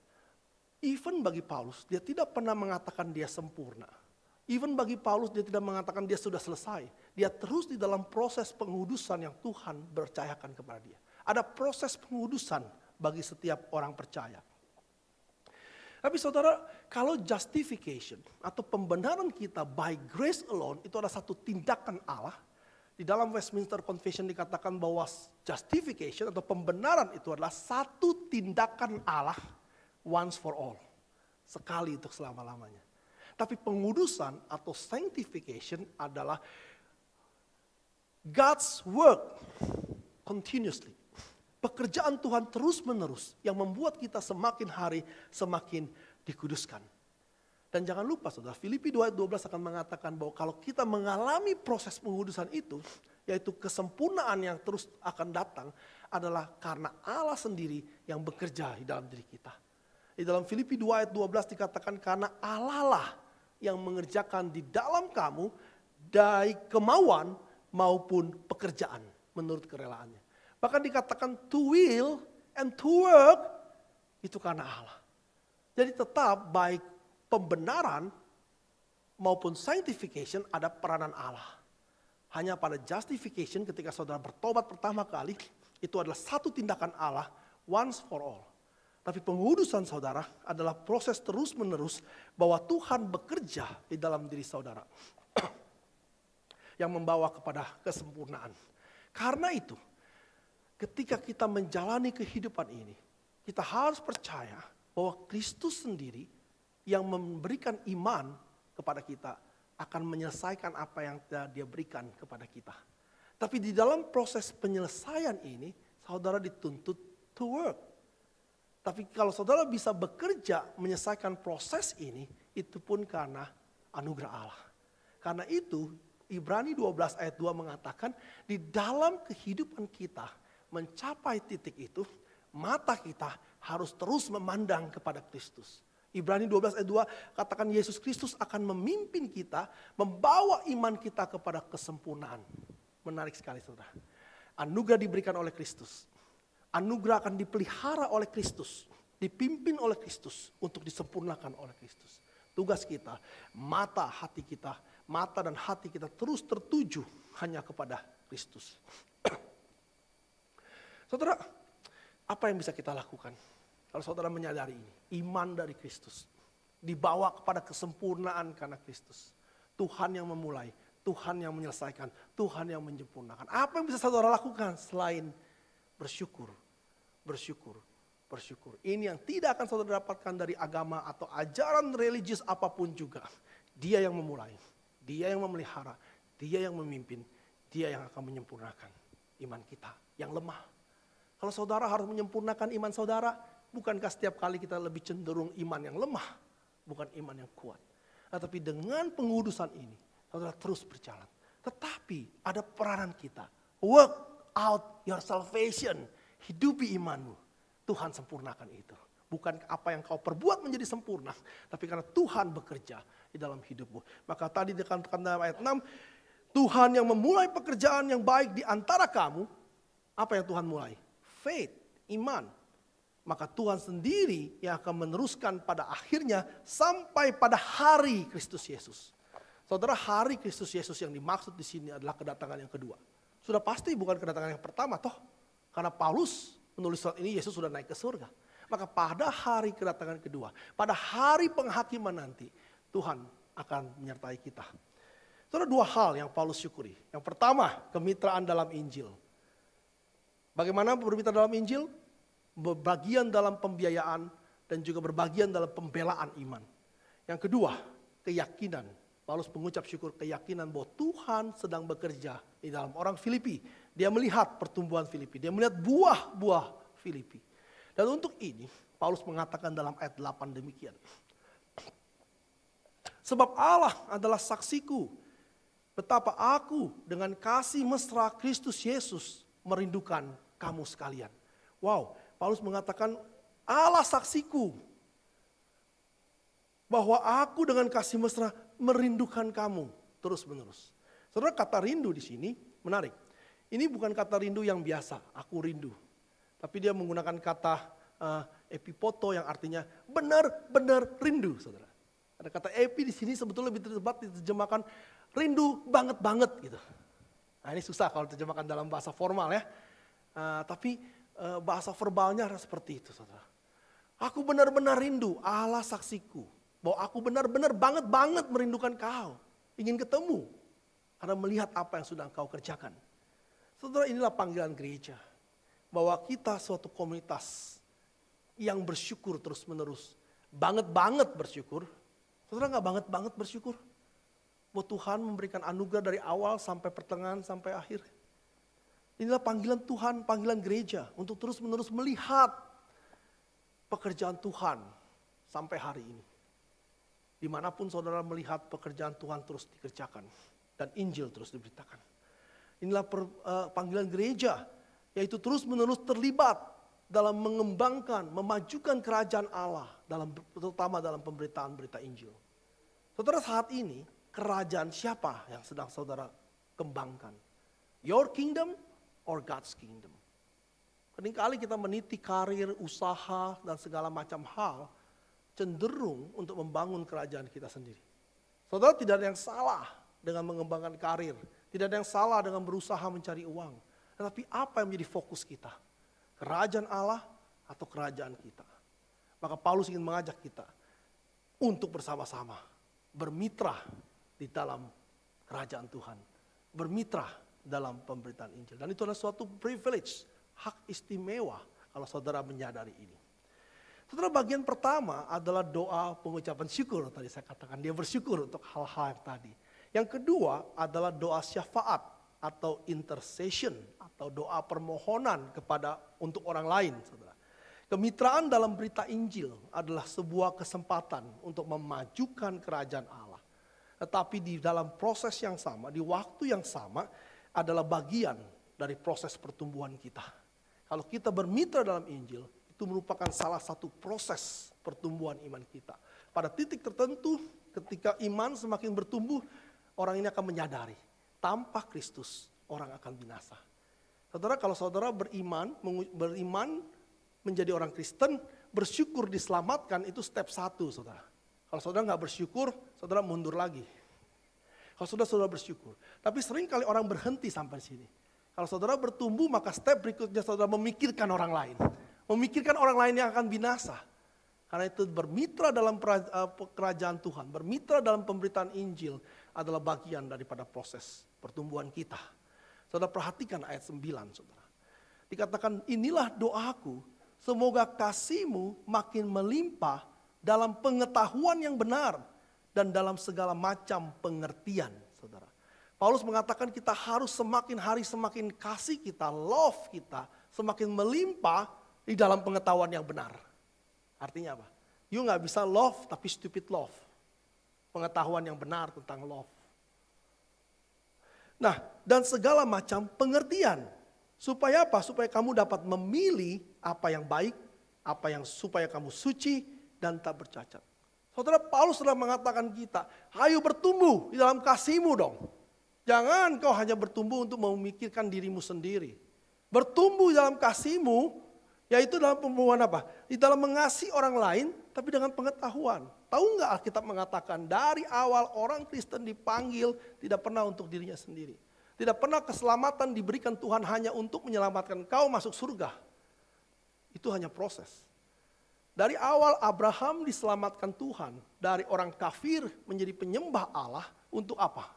Even bagi Paulus, dia tidak pernah mengatakan dia sempurna. Even bagi Paulus, dia tidak mengatakan dia sudah selesai. Dia terus di dalam proses pengudusan yang Tuhan percayakan kepada dia. Ada proses pengudusan bagi setiap orang percaya. Tapi saudara, kalau justification atau pembenaran kita by grace alone, itu adalah satu tindakan Allah. Di dalam Westminster Confession dikatakan bahwa justification atau pembenaran itu adalah satu tindakan Allah once for all. Sekali untuk selama-lamanya. Tapi pengudusan atau sanctification adalah God's work continuously. Pekerjaan Tuhan terus menerus yang membuat kita semakin hari semakin dikuduskan. Dan jangan lupa saudara, Filipi 2 ayat 12 akan mengatakan bahwa kalau kita mengalami proses pengudusan itu, yaitu kesempurnaan yang terus akan datang, adalah karena Allah sendiri yang bekerja di dalam diri kita. Di dalam Filipi 2 ayat 12 dikatakan karena Allah lah yang mengerjakan di dalam kamu dari kemauan maupun pekerjaan menurut kerelaannya. Bahkan dikatakan to will and to work itu karena Allah. Jadi tetap baik pembenaran maupun sanctification ada peranan Allah. Hanya pada justification ketika saudara bertobat pertama kali itu adalah satu tindakan Allah once for all. Tapi pengudusan saudara adalah proses terus menerus bahwa Tuhan bekerja di dalam diri saudara. Yang membawa kepada kesempurnaan. Karena itu ketika kita menjalani kehidupan ini, kita harus percaya bahwa Kristus sendiri yang memberikan iman kepada kita akan menyelesaikan apa yang dia berikan kepada kita. Tapi di dalam proses penyelesaian ini, saudara dituntut to work. Tapi kalau saudara bisa bekerja menyelesaikan proses ini, itu pun karena anugerah Allah. Karena itu, Ibrani 12 ayat 2 mengatakan, di dalam kehidupan kita, mencapai titik itu, mata kita harus terus memandang kepada Kristus. Ibrani 12 ayat 2 katakan Yesus Kristus akan memimpin kita, membawa iman kita kepada kesempurnaan. Menarik sekali saudara. Anugerah diberikan oleh Kristus. Anugerah akan dipelihara oleh Kristus. Dipimpin oleh Kristus untuk disempurnakan oleh Kristus. Tugas kita, mata dan hati kita terus tertuju hanya kepada Kristus. Saudara, apa yang bisa kita lakukan? Kalau saudara menyadari ini, iman dari Kristus. Dibawa kepada kesempurnaan karena Kristus. Tuhan yang memulai, Tuhan yang menyelesaikan, Tuhan yang menyempurnakan. Apa yang bisa saudara lakukan selain bersyukur, bersyukur, bersyukur. Ini yang tidak akan saudara dapatkan dari agama atau ajaran religius apapun juga. Dia yang memulai, dia yang memelihara, dia yang memimpin, dia yang akan menyempurnakan iman kita yang lemah. Kalau saudara harus menyempurnakan iman saudara, bukankah setiap kali kita lebih cenderung iman yang lemah, bukan iman yang kuat. Tetapi dengan pengudusan ini, saudara terus berjalan. Tetapi ada peranan kita. Work out your salvation. Hidupi imanmu. Tuhan sempurnakan itu. Bukan apa yang kau perbuat menjadi sempurna, tapi karena Tuhan bekerja di dalam hidupmu. Maka tadi dikatakan dalam ayat 6, Tuhan yang memulai pekerjaan yang baik di antara kamu, apa yang Tuhan mulai? Faith, iman. maka Tuhan sendiri yang akan meneruskan pada akhirnya sampai pada hari Kristus Yesus. Saudara, hari Kristus Yesus yang dimaksud di sini adalah kedatangan yang kedua. Sudah pasti bukan kedatangan yang pertama toh. Karena Paulus menulis surat ini Yesus sudah naik ke surga. Maka pada hari kedatangan kedua, pada hari penghakiman nanti, Tuhan akan menyertai kita. Saudara, dua hal yang Paulus syukuri. Yang pertama, kemitraan dalam Injil. Bagaimana bermitra dalam Injil? Berbagian dalam pembiayaan dan juga berbagian dalam pembelaan iman. Yang kedua, keyakinan. Paulus mengucap syukur keyakinan bahwa Tuhan sedang bekerja di dalam orang Filipi. Dia melihat pertumbuhan Filipi, dia melihat buah-buah Filipi. Dan untuk ini, Paulus mengatakan dalam ayat 8 demikian. Sebab Allah adalah saksiku, betapa aku dengan kasih mesra Kristus Yesus merindukan kamu sekalian. Wow, Paulus mengatakan Allah saksiku bahwa aku dengan kasih mesra merindukan kamu terus menerus. Saudara, kata rindu di sini menarik. Ini bukan kata rindu yang biasa, aku rindu. Tapi dia menggunakan kata epipoto yang artinya benar-benar rindu, saudara. Ada kata epi di sini sebetulnya lebih tepat diterjemahkan rindu banget-banget gitu. Nah, ini susah kalau diterjemahkan dalam bahasa formal ya. Tapi bahasa verbalnya seperti itu, saudara. Aku benar-benar rindu, Allah saksiku. Bahwa aku benar-benar banget merindukan kau. Ingin ketemu. Karena melihat apa yang sudah engkau kerjakan. Saudara, inilah panggilan gereja. Bahwa kita suatu komunitas yang bersyukur terus menerus. Banget bersyukur. Saudara, gak banget bersyukur? Bahwa Tuhan memberikan anugerah dari awal sampai pertengahan sampai akhir. Inilah panggilan Tuhan, panggilan gereja untuk terus-menerus melihat pekerjaan Tuhan sampai hari ini. Dimanapun saudara melihat pekerjaan Tuhan terus dikerjakan dan Injil terus diberitakan. Inilah panggilan gereja, yaitu terus-menerus terlibat dalam mengembangkan, memajukan kerajaan Allah, terutama dalam pemberitaan berita Injil. Saudara, saat ini kerajaan siapa yang sedang saudara kembangkan? Your kingdom or God's kingdom. Seringkali kita meniti karir, usaha, dan segala macam hal cenderung untuk membangun kerajaan kita sendiri. Saudara, tidak ada yang salah dengan mengembangkan karir. Tidak ada yang salah dengan berusaha mencari uang. Tetapi apa yang menjadi fokus kita? Kerajaan Allah atau kerajaan kita? Maka Paulus ingin mengajak kita untuk bersama-sama bermitra di dalam kerajaan Tuhan. Bermitra dalam pemberitaan Injil. Dan itu adalah suatu privilege, hak istimewa kalau saudara menyadari ini. Saudara, bagian pertama adalah doa pengucapan syukur. Tadi saya katakan dia bersyukur untuk hal-hal yang tadi. Yang kedua adalah doa syafaat atau intercession atau doa permohonan untuk orang lain, saudara. Kemitraan dalam berita Injil adalah sebuah kesempatan untuk memajukan kerajaan Allah. Tetapi di dalam proses yang sama, di waktu yang sama, adalah bagian dari proses pertumbuhan kita. Kalau kita bermitra dalam Injil, itu merupakan salah satu proses pertumbuhan iman kita. Pada titik tertentu, ketika iman semakin bertumbuh, orang ini akan menyadari, tanpa Kristus, orang akan binasa. Saudara, kalau saudara beriman menjadi orang Kristen, bersyukur diselamatkan, itu step 1, saudara. Kalau saudara nggak bersyukur, saudara mundur lagi. Kalau saudara bersyukur. Tapi sering kali orang berhenti sampai sini. Kalau saudara bertumbuh, maka step berikutnya saudara memikirkan orang lain. Memikirkan orang lain yang akan binasa. Karena itu bermitra dalam kerajaan Tuhan, bermitra dalam pemberitaan Injil adalah bagian daripada proses pertumbuhan kita. Saudara perhatikan ayat 9, saudara. Dikatakan, inilah doaku, semoga kasih-Mu makin melimpah dalam pengetahuan yang benar dan dalam segala macam pengertian, saudara. Paulus mengatakan kita harus semakin hari semakin kasih kita, love kita, semakin melimpah di dalam pengetahuan yang benar. Artinya apa? You gak bisa love tapi stupid love. Pengetahuan yang benar tentang love. Nah, dan segala macam pengertian. Supaya apa? Supaya kamu dapat memilih apa yang baik, apa yang supaya kamu suci dan tak bercacat. Saudara, Paulus sudah mengatakan kita, ayo bertumbuh di dalam kasih-Mu dong. Jangan kau hanya bertumbuh untuk memikirkan dirimu sendiri. Bertumbuh dalam kasih-Mu Yaitu dalam pembunuhan apa? Di dalam mengasihi orang lain, tapi dengan pengetahuan. Tahu nggak Alkitab mengatakan dari awal orang Kristen dipanggil tidak pernah untuk dirinya sendiri. Tidak pernah keselamatan diberikan Tuhan hanya untuk menyelamatkan kau masuk surga. Itu hanya proses. Dari awal Abraham diselamatkan Tuhan dari orang kafir menjadi penyembah Allah untuk apa?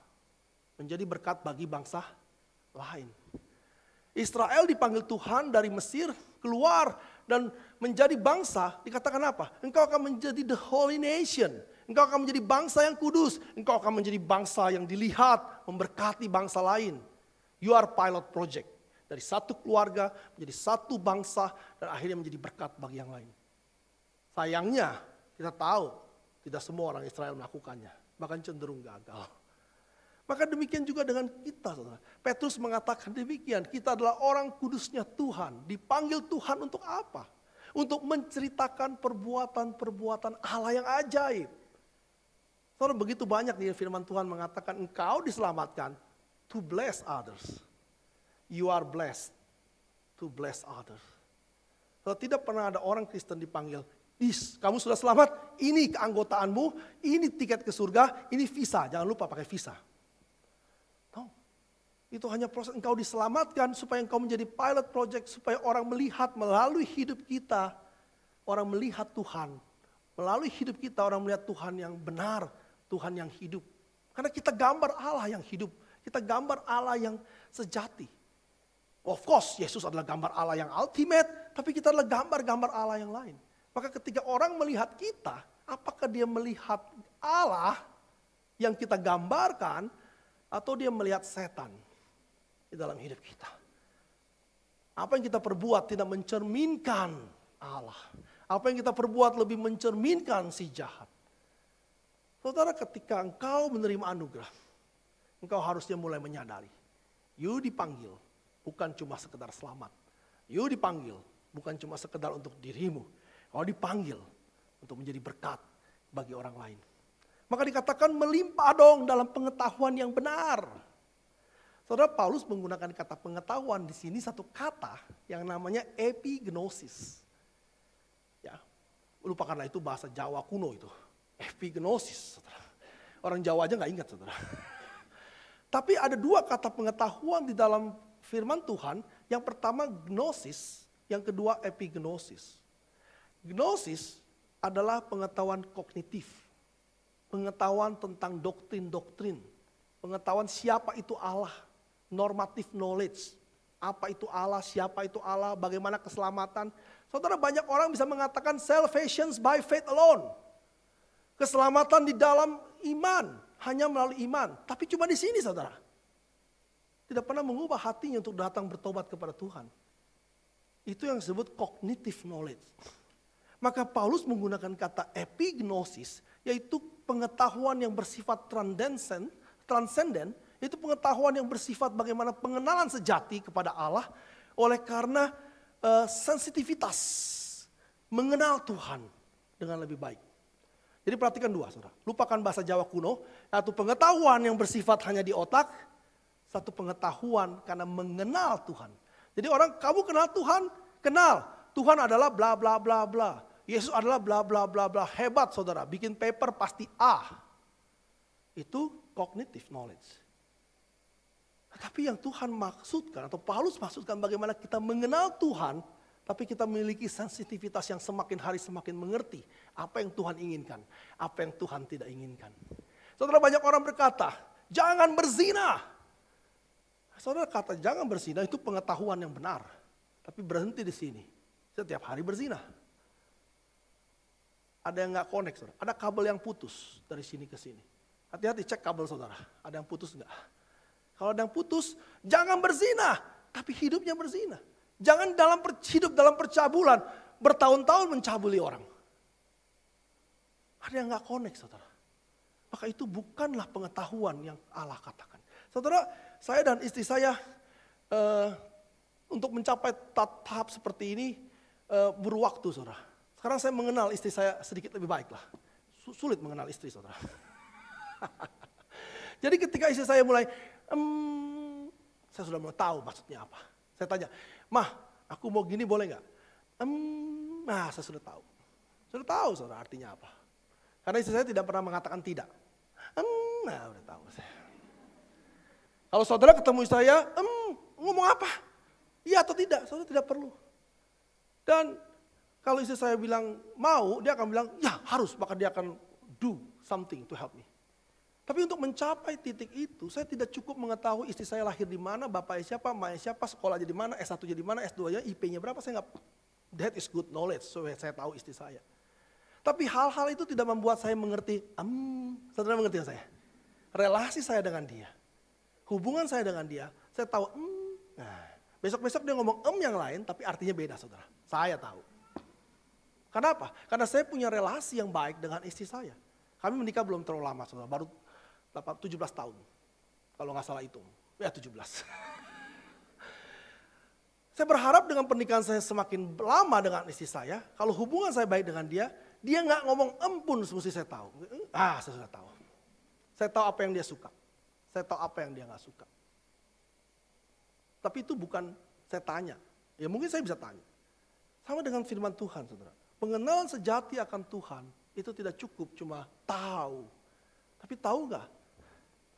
Menjadi berkat bagi bangsa lain. Israel dipanggil Tuhan dari Mesir keluar dan menjadi bangsa, dikatakan apa? Engkau akan menjadi the holy nation. Engkau akan menjadi bangsa yang kudus. Engkau akan menjadi bangsa yang dilihat memberkati bangsa lain. You are pilot project. Dari satu keluarga menjadi satu bangsa dan akhirnya menjadi berkat bagi yang lain. Sayangnya kita tahu tidak semua orang Israel melakukannya. Bahkan cenderung gagal. Maka demikian juga dengan kita, saudara. Petrus mengatakan demikian, kita adalah orang kudusnya Tuhan. Dipanggil Tuhan untuk apa? Untuk menceritakan perbuatan-perbuatan Allah yang ajaib. Saudara, begitu banyak di firman Tuhan mengatakan engkau diselamatkan to bless others. You are blessed to bless others. Saudara, tidak pernah ada orang Kristen dipanggil, kamu sudah selamat, ini keanggotaanmu, ini tiket ke surga, ini visa. Jangan lupa pakai visa. Itu hanya proses engkau diselamatkan supaya engkau menjadi pilot project. Supaya orang melihat melalui hidup kita. Orang melihat Tuhan. Melalui hidup kita orang melihat Tuhan yang benar. Tuhan yang hidup. Karena kita gambar Allah yang hidup. Kita gambar Allah yang sejati. Of course Yesus adalah gambar Allah yang ultimate. Tapi kita adalah gambar-gambar Allah yang lain. Maka ketika orang melihat kita. Apakah dia melihat Allah yang kita gambarkan. Atau dia melihat setan di dalam hidup kita. Apa yang kita perbuat tidak mencerminkan Allah. Apa yang kita perbuat lebih mencerminkan si jahat. Saudara, ketika engkau menerima anugerah, engkau harusnya mulai menyadari. You dipanggil bukan cuma sekedar selamat. You dipanggil bukan cuma sekedar untuk dirimu. Kau dipanggil untuk menjadi berkat bagi orang lain. Maka dikatakan melimpah dong dalam pengetahuan yang benar. Saudara, Paulus menggunakan kata pengetahuan di sini satu kata yang namanya epignosis. Ya, lupakanlah itu bahasa Jawa kuno itu. Epignosis, saudara. Orang Jawa aja nggak ingat, saudara. Tapi ada dua kata pengetahuan di dalam firman Tuhan. Yang pertama gnosis, yang kedua epignosis. Gnosis adalah pengetahuan kognitif. Pengetahuan tentang doktrin-doktrin. Pengetahuan siapa itu Allah. Normative knowledge. Apa itu Allah, siapa itu Allah, bagaimana keselamatan. Saudara, banyak orang bisa mengatakan salvation by faith alone. Keselamatan di dalam iman, hanya melalui iman. Tapi cuma di sini, saudara. Tidak pernah mengubah hatinya untuk datang bertobat kepada Tuhan. Itu yang disebut cognitive knowledge. Maka Paulus menggunakan kata epignosis, yaitu pengetahuan yang bersifat transenden, itu pengetahuan yang bersifat bagaimana pengenalan sejati kepada Allah oleh karena sensitivitas mengenal Tuhan dengan lebih baik. Jadi perhatikan dua, saudara. Lupakan bahasa Jawa kuno, satu pengetahuan yang bersifat hanya di otak, satu pengetahuan karena mengenal Tuhan. Jadi orang, kamu kenal Tuhan? Kenal. Tuhan adalah bla bla bla bla. Yesus adalah bla bla bla bla. Hebat, saudara. Bikin paper pasti A. Itu cognitive knowledge. Tapi yang Tuhan maksudkan atau Paulus maksudkan bagaimana kita mengenal Tuhan, tapi kita memiliki sensitivitas yang semakin hari semakin mengerti apa yang Tuhan inginkan, apa yang Tuhan tidak inginkan. Saudara, banyak orang berkata, jangan berzina. Saudara, kata jangan berzina itu pengetahuan yang benar, tapi berhenti di sini. Setiap hari berzina. Ada yang nggak connect, saudara. Ada kabel yang putus dari sini ke sini. Hati-hati cek kabel, saudara. Ada yang putus nggak? Kalau ada yang putus, jangan berzina, tapi hidupnya berzina. Jangan hidup dalam percabulan, bertahun-tahun mencabuli orang. Ada yang gak connect, saudara. Maka itu bukanlah pengetahuan yang Allah katakan. Saudara, saya dan istri saya untuk mencapai tahap seperti ini butuh waktu, saudara. Sekarang saya mengenal istri saya sedikit lebih baik lah. Sulit mengenal istri, saudara. Jadi ketika istri saya mulai, saya sudah mau tahu maksudnya apa. Saya tanya, Mah, aku mau gini boleh gak? Nah saya sudah tahu. Sudah tahu saudara artinya apa. Karena istri saya tidak pernah mengatakan tidak. Nah udah tahu saya. Kalau saudara ketemu istri saya, ngomong apa? Iya atau tidak, saudara tidak perlu. Dan kalau istri saya bilang mau, dia akan bilang ya harus, maka dia akan do something to help me. Tapi untuk mencapai titik itu, saya tidak cukup mengetahui istri saya lahir di mana, bapaknya siapa, emaknya siapa, sekolahnya di mana, S1-nya di mana, S2-nya, IP-nya berapa, saya nggak. That is good knowledge, so saya tahu istri saya. Tapi hal-hal itu tidak membuat saya mengerti, saudara mengerti saya? Relasi saya dengan dia, hubungan saya dengan dia, saya tahu, nah besok-besok dia ngomong yang lain, tapi artinya beda saudara, saya tahu. Kenapa? Karena saya punya relasi yang baik dengan istri saya. Kami menikah belum terlalu lama saudara, baru 17 tahun, kalau nggak salah hitung, ya 17. Saya berharap dengan pernikahan saya semakin lama dengan istri saya, kalau hubungan saya baik dengan dia nggak ngomong pun mesti saya tahu. Saya sudah tahu. Saya tahu apa yang dia suka, saya tahu apa yang dia nggak suka. Tapi itu bukan saya tanya, ya mungkin saya bisa tanya. Sama dengan firman Tuhan saudara, pengenalan sejati akan Tuhan itu tidak cukup cuma tahu. Tapi tahu nggak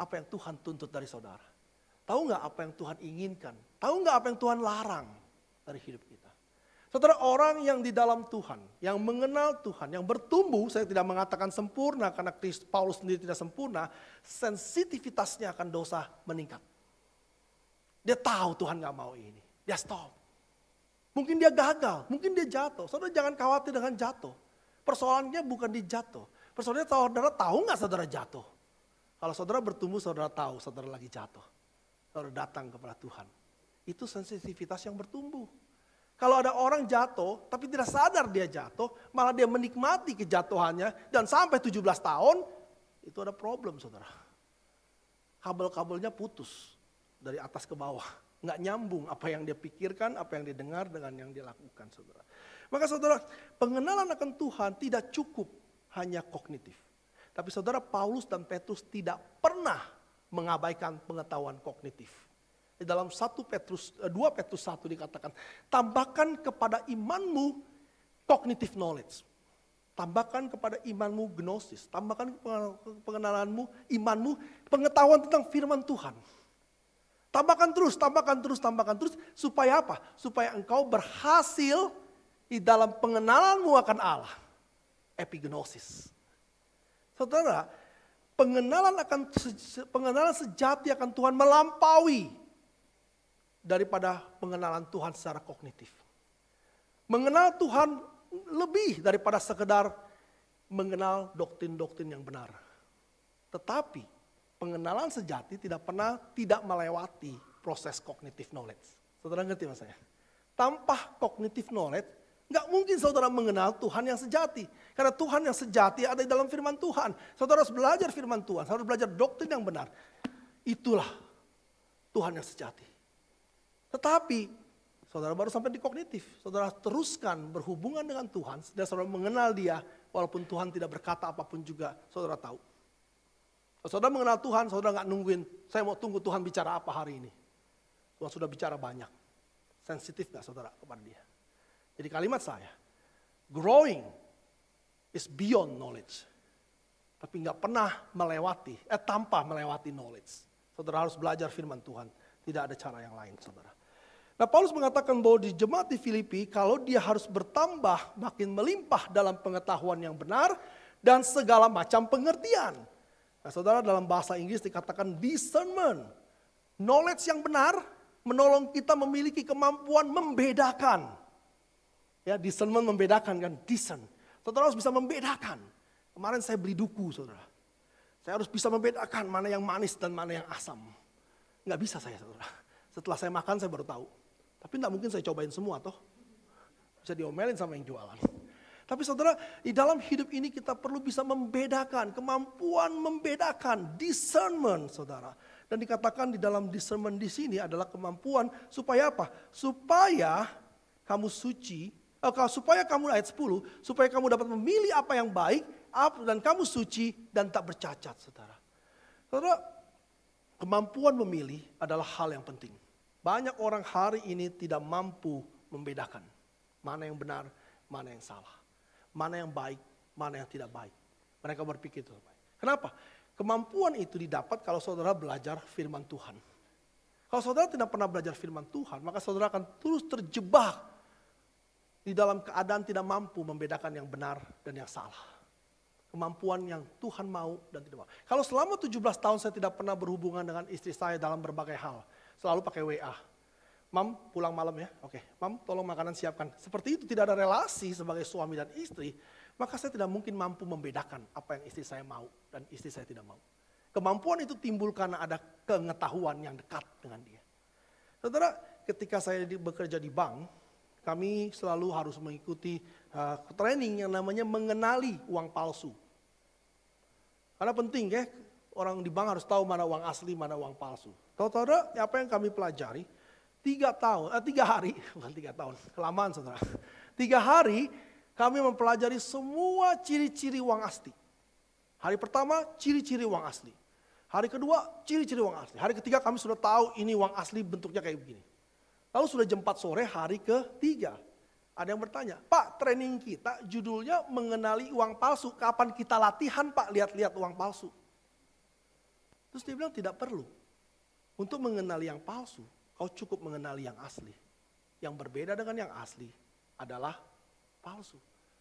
apa yang Tuhan tuntut dari saudara? Tahu nggak apa yang Tuhan inginkan? Tahu nggak apa yang Tuhan larang dari hidup kita? Saudara, orang yang di dalam Tuhan, yang mengenal Tuhan, yang bertumbuh, saya tidak mengatakan sempurna karena Paulus sendiri tidak sempurna, sensitivitasnya akan dosa meningkat. Dia tahu Tuhan nggak mau ini, dia stop. Mungkin dia gagal, mungkin dia jatuh. Saudara jangan khawatir dengan jatuh. Persoalannya bukan di jatuh. Persoalannya saudara tahu nggak saudara jatuh? Kalau saudara bertumbuh, saudara tahu saudara lagi jatuh. Saudara datang kepada Tuhan. Itu sensitivitas yang bertumbuh. Kalau ada orang jatuh, tapi tidak sadar dia jatuh, malah dia menikmati kejatuhannya, dan sampai 17 tahun, itu ada problem saudara. Kabel-kabelnya putus, dari atas ke bawah. Nggak nyambung apa yang dia pikirkan, apa yang dia dengar dengan yang dia lakukan saudara. Maka saudara, pengenalan akan Tuhan tidak cukup hanya kognitif. Tapi saudara, Paulus dan Petrus tidak pernah mengabaikan pengetahuan kognitif. Di dalam 2 Petrus 1 dikatakan, tambahkan kepada imanmu cognitive knowledge. Tambahkan kepada imanmu gnosis. Tambahkan pengenalanmu, imanmu, pengetahuan tentang firman Tuhan. Tambahkan terus. Supaya apa? Supaya engkau berhasil di dalam pengenalanmu akan Allah. Epignosis. Saudara, pengenalan sejati akan Tuhan melampaui daripada pengenalan Tuhan secara kognitif. Mengenal Tuhan lebih daripada sekedar mengenal doktrin-doktrin yang benar. Tetapi pengenalan sejati tidak pernah tidak melewati proses cognitive knowledge. Saudara ngerti mas saya? Tanpa cognitive knowledge, nggak mungkin saudara mengenal Tuhan yang sejati. Karena Tuhan yang sejati ada di dalam firman Tuhan. Saudara harus belajar firman Tuhan, saudara harus belajar doktrin yang benar. Itulah Tuhan yang sejati. Tetapi saudara baru sampai di kognitif. Saudara teruskan berhubungan dengan Tuhan. Dan saudara mengenal dia walaupun Tuhan tidak berkata apapun juga saudara tahu. Kalau saudara mengenal Tuhan, saudara nggak nungguin, saya mau tunggu Tuhan bicara apa hari ini. Tuhan sudah bicara banyak. Sensitif nggak saudara kepada dia? Jadi kalimat saya, growing is beyond knowledge. Tapi nggak pernah melewati, tanpa melewati knowledge. Saudara harus belajar firman Tuhan. Tidak ada cara yang lain saudara. Nah Paulus mengatakan bahwa di jemaat di Filipi, kalau dia harus bertambah makin melimpah dalam pengetahuan yang benar dan segala macam pengertian. Nah saudara, dalam bahasa Inggris dikatakan discernment. Knowledge yang benar menolong kita memiliki kemampuan membedakan. Ya, discernment membedakan kan, discern. Saudara harus bisa membedakan. Kemarin saya beli duku saudara. Saya harus bisa membedakan mana yang manis dan mana yang asam. Nggak bisa saya saudara. Setelah saya makan saya baru tahu. Tapi nggak mungkin saya cobain semua toh. Bisa diomelin sama yang jualan. Tapi saudara, di dalam hidup ini kita perlu bisa membedakan. Kemampuan membedakan. Discernment saudara. Dan dikatakan di dalam discernment di sini adalah kemampuan supaya apa? Supaya kamu suci. Supaya kamu ayat 10. Supaya kamu dapat memilih apa yang baik. Dan kamu suci dan tak bercacat saudara. Saudara, kemampuan memilih adalah hal yang penting. Banyak orang hari ini tidak mampu membedakan. Mana yang benar, mana yang salah. Mana yang baik, mana yang tidak baik. Mereka berpikir itu. Kenapa? Kemampuan itu didapat kalau saudara belajar firman Tuhan. Kalau saudara tidak pernah belajar firman Tuhan, maka saudara akan terus terjebak di dalam keadaan tidak mampu membedakan yang benar dan yang salah. Kemampuan yang Tuhan mau dan tidak mau. Kalau selama 17 tahun saya tidak pernah berhubungan dengan istri saya dalam berbagai hal. Selalu pakai WA. Mam, pulang malam ya. Oke, Mam, tolong makanan siapkan. Seperti itu tidak ada relasi sebagai suami dan istri. Maka saya tidak mungkin mampu membedakan apa yang istri saya mau dan istri saya tidak mau. Kemampuan itu timbul karena ada pengetahuan yang dekat dengan dia. Saudara, ketika saya bekerja di bank, kami selalu harus mengikuti training yang namanya mengenali uang palsu. Karena penting ya, orang di bank harus tahu mana uang asli, mana uang palsu. Saudara, apa yang kami pelajari, 3 hari, bukan 3 tahun, kelamaan saudara. 3 hari kami mempelajari semua ciri-ciri uang asli. Hari pertama, ciri-ciri uang asli. Hari kedua, ciri-ciri uang asli. Hari ketiga kami sudah tahu ini uang asli bentuknya kayak begini. Lalu sudah jam 4 sore hari ketiga. Ada yang bertanya, Pak, training kita judulnya mengenali uang palsu. Kapan kita latihan, Pak, lihat-lihat uang palsu? Terus dia bilang tidak perlu. Untuk mengenali yang palsu, kau cukup mengenali yang asli. Yang berbeda dengan yang asli adalah palsu.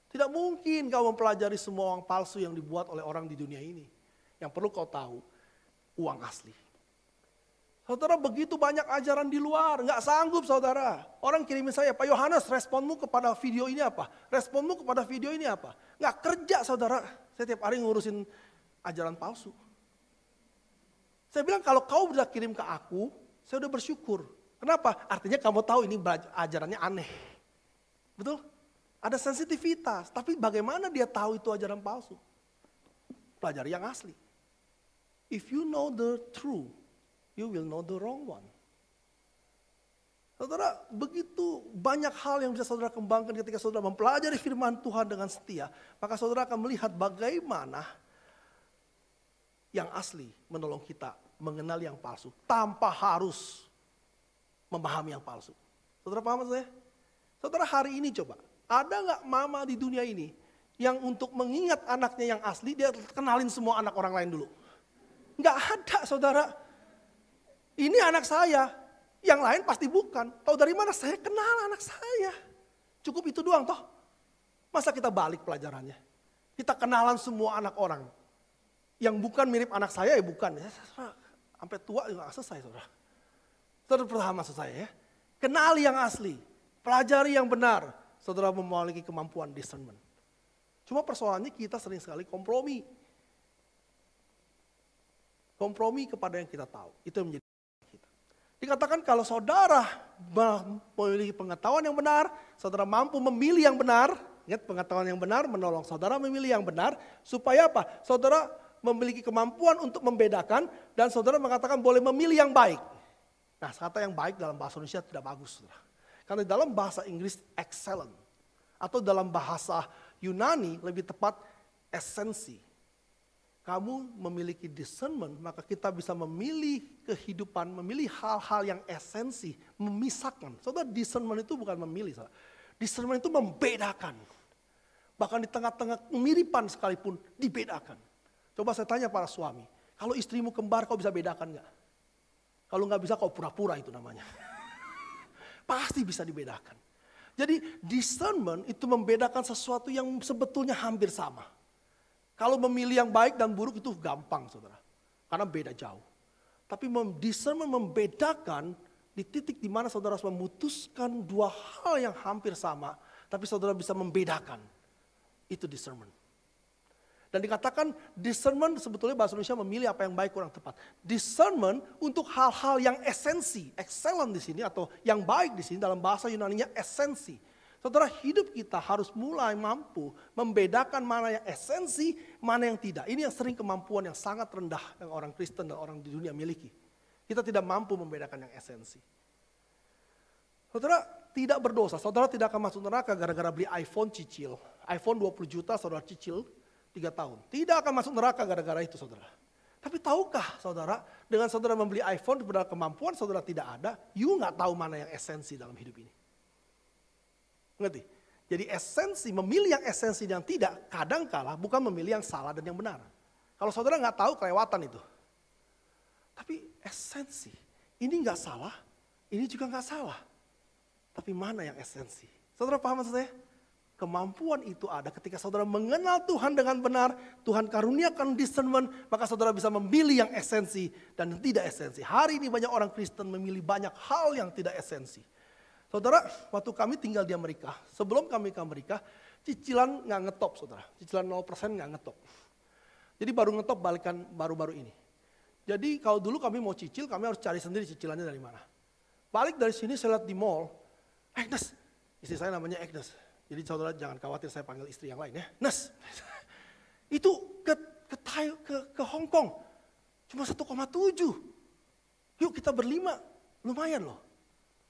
Tidak mungkin kau mempelajari semua uang palsu yang dibuat oleh orang di dunia ini. Yang perlu kau tahu, uang asli. Saudara, begitu banyak ajaran di luar, nggak sanggup saudara. Orang kirimin saya, Pak Yohanes, responmu kepada video ini apa? Responmu kepada video ini apa? Nggak kerja saudara, saya tiap hari ngurusin ajaran palsu. Saya bilang kalau kau udah kirim ke aku, saya udah bersyukur. Kenapa? Artinya kamu tahu ini ajarannya aneh. Betul? Ada sensitivitas, tapi bagaimana dia tahu itu ajaran palsu? Pelajari yang asli. If you know the truth, you will know the wrong one. Saudara, begitu banyak hal yang bisa saudara kembangkan ketika saudara mempelajari firman Tuhan dengan setia. Maka saudara akan melihat bagaimana yang asli menolong kita mengenal yang palsu. Tanpa harus memahami yang palsu. Saudara paham maksud saya? Saudara, hari ini coba, ada gak mama di dunia ini yang untuk mengingat anaknya yang asli, dia kenalin semua anak orang lain dulu? Gak ada saudara. Ini anak saya, yang lain pasti bukan. Tahu dari mana? Saya kenal anak saya. Cukup itu doang toh. Masa kita balik pelajarannya? Kita kenalan semua anak orang. Yang bukan mirip anak saya ya bukan. Ya, sampai tua juga gak selesai saudara. Saudara pertama maksud saya ya. Kenali yang asli. Pelajari yang benar. Saudara memiliki kemampuan discernment. Cuma persoalannya kita sering sekali kompromi. Kompromi kepada yang kita tahu. Itu yang menjadi kita. Dikatakan kalau saudara memiliki pengetahuan yang benar, saudara mampu memilih yang benar. Ingat, pengetahuan yang benar menolong saudara memilih yang benar. Supaya apa? Saudara memiliki kemampuan untuk membedakan dan saudara mengatakan boleh memilih yang baik. Nah, kata yang baik dalam bahasa Indonesia tidak bagus. Saudara. Karena dalam bahasa Inggris excellent. Atau dalam bahasa Yunani lebih tepat esensi. Kamu memiliki discernment, maka kita bisa memilih kehidupan, memilih hal-hal yang esensi, memisahkan. Saudara, discernment itu bukan memilih. Saudara. Discernment itu membedakan. Bahkan di tengah-tengah kemiripan sekalipun dibedakan. Coba saya tanya para suami, kalau istrimu kembar kau bisa bedakan gak? Kalau gak bisa kau pura-pura itu namanya. Pasti bisa dibedakan. Jadi discernment itu membedakan sesuatu yang sebetulnya hampir sama. Kalau memilih yang baik dan buruk itu gampang saudara. Karena beda jauh. Tapi discernment membedakan di titik di mana saudara harus memutuskan dua hal yang hampir sama. Tapi saudara bisa membedakan. Itu discernment. Dan dikatakan discernment sebetulnya bahasa Indonesia memilih apa yang baik kurang tepat. Discernment untuk hal-hal yang esensi, excellent di sini atau yang baik di sini dalam bahasa Yunaninya esensi. Saudara, hidup kita harus mulai mampu membedakan mana yang esensi, mana yang tidak. Ini yang sering kemampuan yang sangat rendah yang orang Kristen dan orang di dunia miliki. Kita tidak mampu membedakan yang esensi. Saudara tidak berdosa, saudara tidak akan masuk neraka gara-gara beli iPhone cicil. iPhone 20 juta saudara cicil 3 tahun. Tidak akan masuk neraka gara-gara itu saudara. Tapi tahukah saudara, dengan saudara membeli iPhone, kemampuan saudara tidak ada, you gak tahu mana yang esensi dalam hidup ini. Ngerti? Jadi memilih yang esensi dan tidak, kadang kala bukan memilih yang salah dan yang benar. Kalau saudara nggak tahu, kelewatan itu. Tapi esensi, ini nggak salah, ini juga nggak salah. Tapi mana yang esensi? Saudara paham maksud saya? Kemampuan itu ada ketika saudara mengenal Tuhan dengan benar, Tuhan karuniakan discernment, maka saudara bisa memilih yang esensi dan yang tidak esensi. Hari ini banyak orang Kristen memilih banyak hal yang tidak esensi. Saudara, waktu kami tinggal di Amerika, sebelum kami ke Amerika, cicilan nggak ngetop saudara. Cicilan 0% nggak ngetop. Jadi baru ngetop balikan baru-baru ini. Jadi kalau dulu kami mau cicil, kami harus cari sendiri cicilannya dari mana. Balik dari sini saya lihat di mall, Agnes, istri saya namanya Agnes. Jadi saudara jangan khawatir saya panggil istri yang lain ya. Nes, itu ke Hong Kong cuma 1,7. Yuk kita berlima, lumayan loh.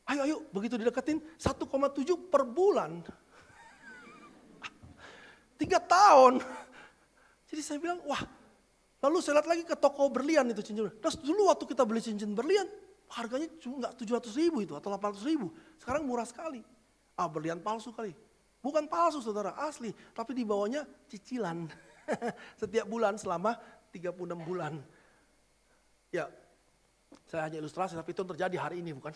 Ayo, begitu dideketin 1,7 per bulan. 3 tahun. Jadi saya bilang, wah. Lalu saya lihat lagi ke toko berlian itu cincin. Terus dulu waktu kita beli cincin berlian, harganya cuma nggak 700.000 itu atau 800.000. Sekarang murah sekali. Berlian palsu kali. Bukan palsu saudara, asli. Tapi di bawahnya cicilan. Setiap bulan selama 36 bulan. Ya, saya hanya ilustrasi tapi itu terjadi hari ini bukan.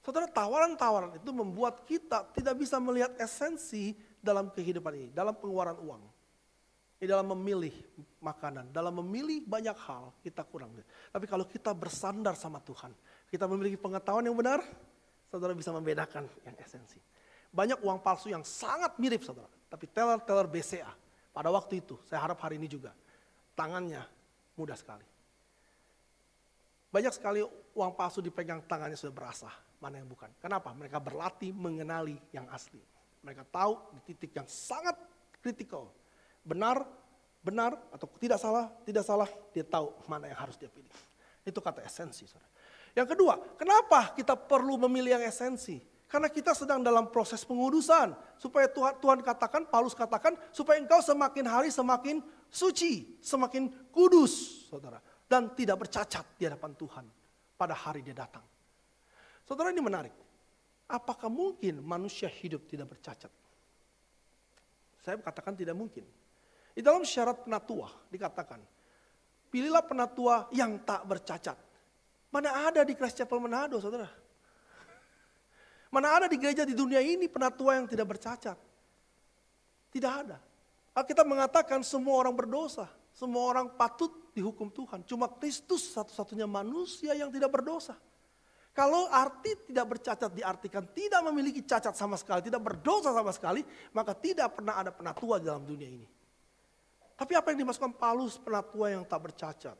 Saudara, tawaran-tawaran itu membuat kita tidak bisa melihat esensi dalam kehidupan ini. Dalam pengeluaran uang. Dalam memilih makanan, dalam memilih banyak hal kita kurang. Tapi kalau kita bersandar sama Tuhan, kita memiliki pengetahuan yang benar, saudara bisa membedakan yang esensi. Banyak uang palsu yang sangat mirip saudara, tapi teller BCA pada waktu itu, saya harap hari ini juga, tangannya mudah sekali. Banyak sekali uang palsu dipegang tangannya sudah berasa, mana yang bukan. Kenapa? Mereka berlatih mengenali yang asli. Mereka tahu di titik yang sangat kritikal. Benar atau tidak salah, dia tahu mana yang harus dia pilih. Itu kata esensi. Saudara. Yang kedua, kenapa kita perlu memilih yang esensi? Karena kita sedang dalam proses pengudusan. Supaya Tuhan katakan, Paulus katakan, supaya engkau semakin hari semakin suci, semakin kudus, saudara. Dan tidak bercacat di hadapan Tuhan pada hari dia datang. Saudara, ini menarik. Apakah mungkin manusia hidup tidak bercacat? Saya katakan tidak mungkin. Di dalam syarat penatua dikatakan, pilihlah penatua yang tak bercacat. Mana ada di Christ Chapel Manado, saudara? Mana ada di gereja di dunia ini penatua yang tidak bercacat? Tidak ada. Alkitab mengatakan semua orang berdosa, semua orang patut dihukum Tuhan. Cuma Kristus satu-satunya manusia yang tidak berdosa. Kalau arti tidak bercacat diartikan tidak memiliki cacat sama sekali, tidak berdosa sama sekali, maka tidak pernah ada penatua di dalam dunia ini. Tapi apa yang dimaksudkan Paulus penatua yang tak bercacat?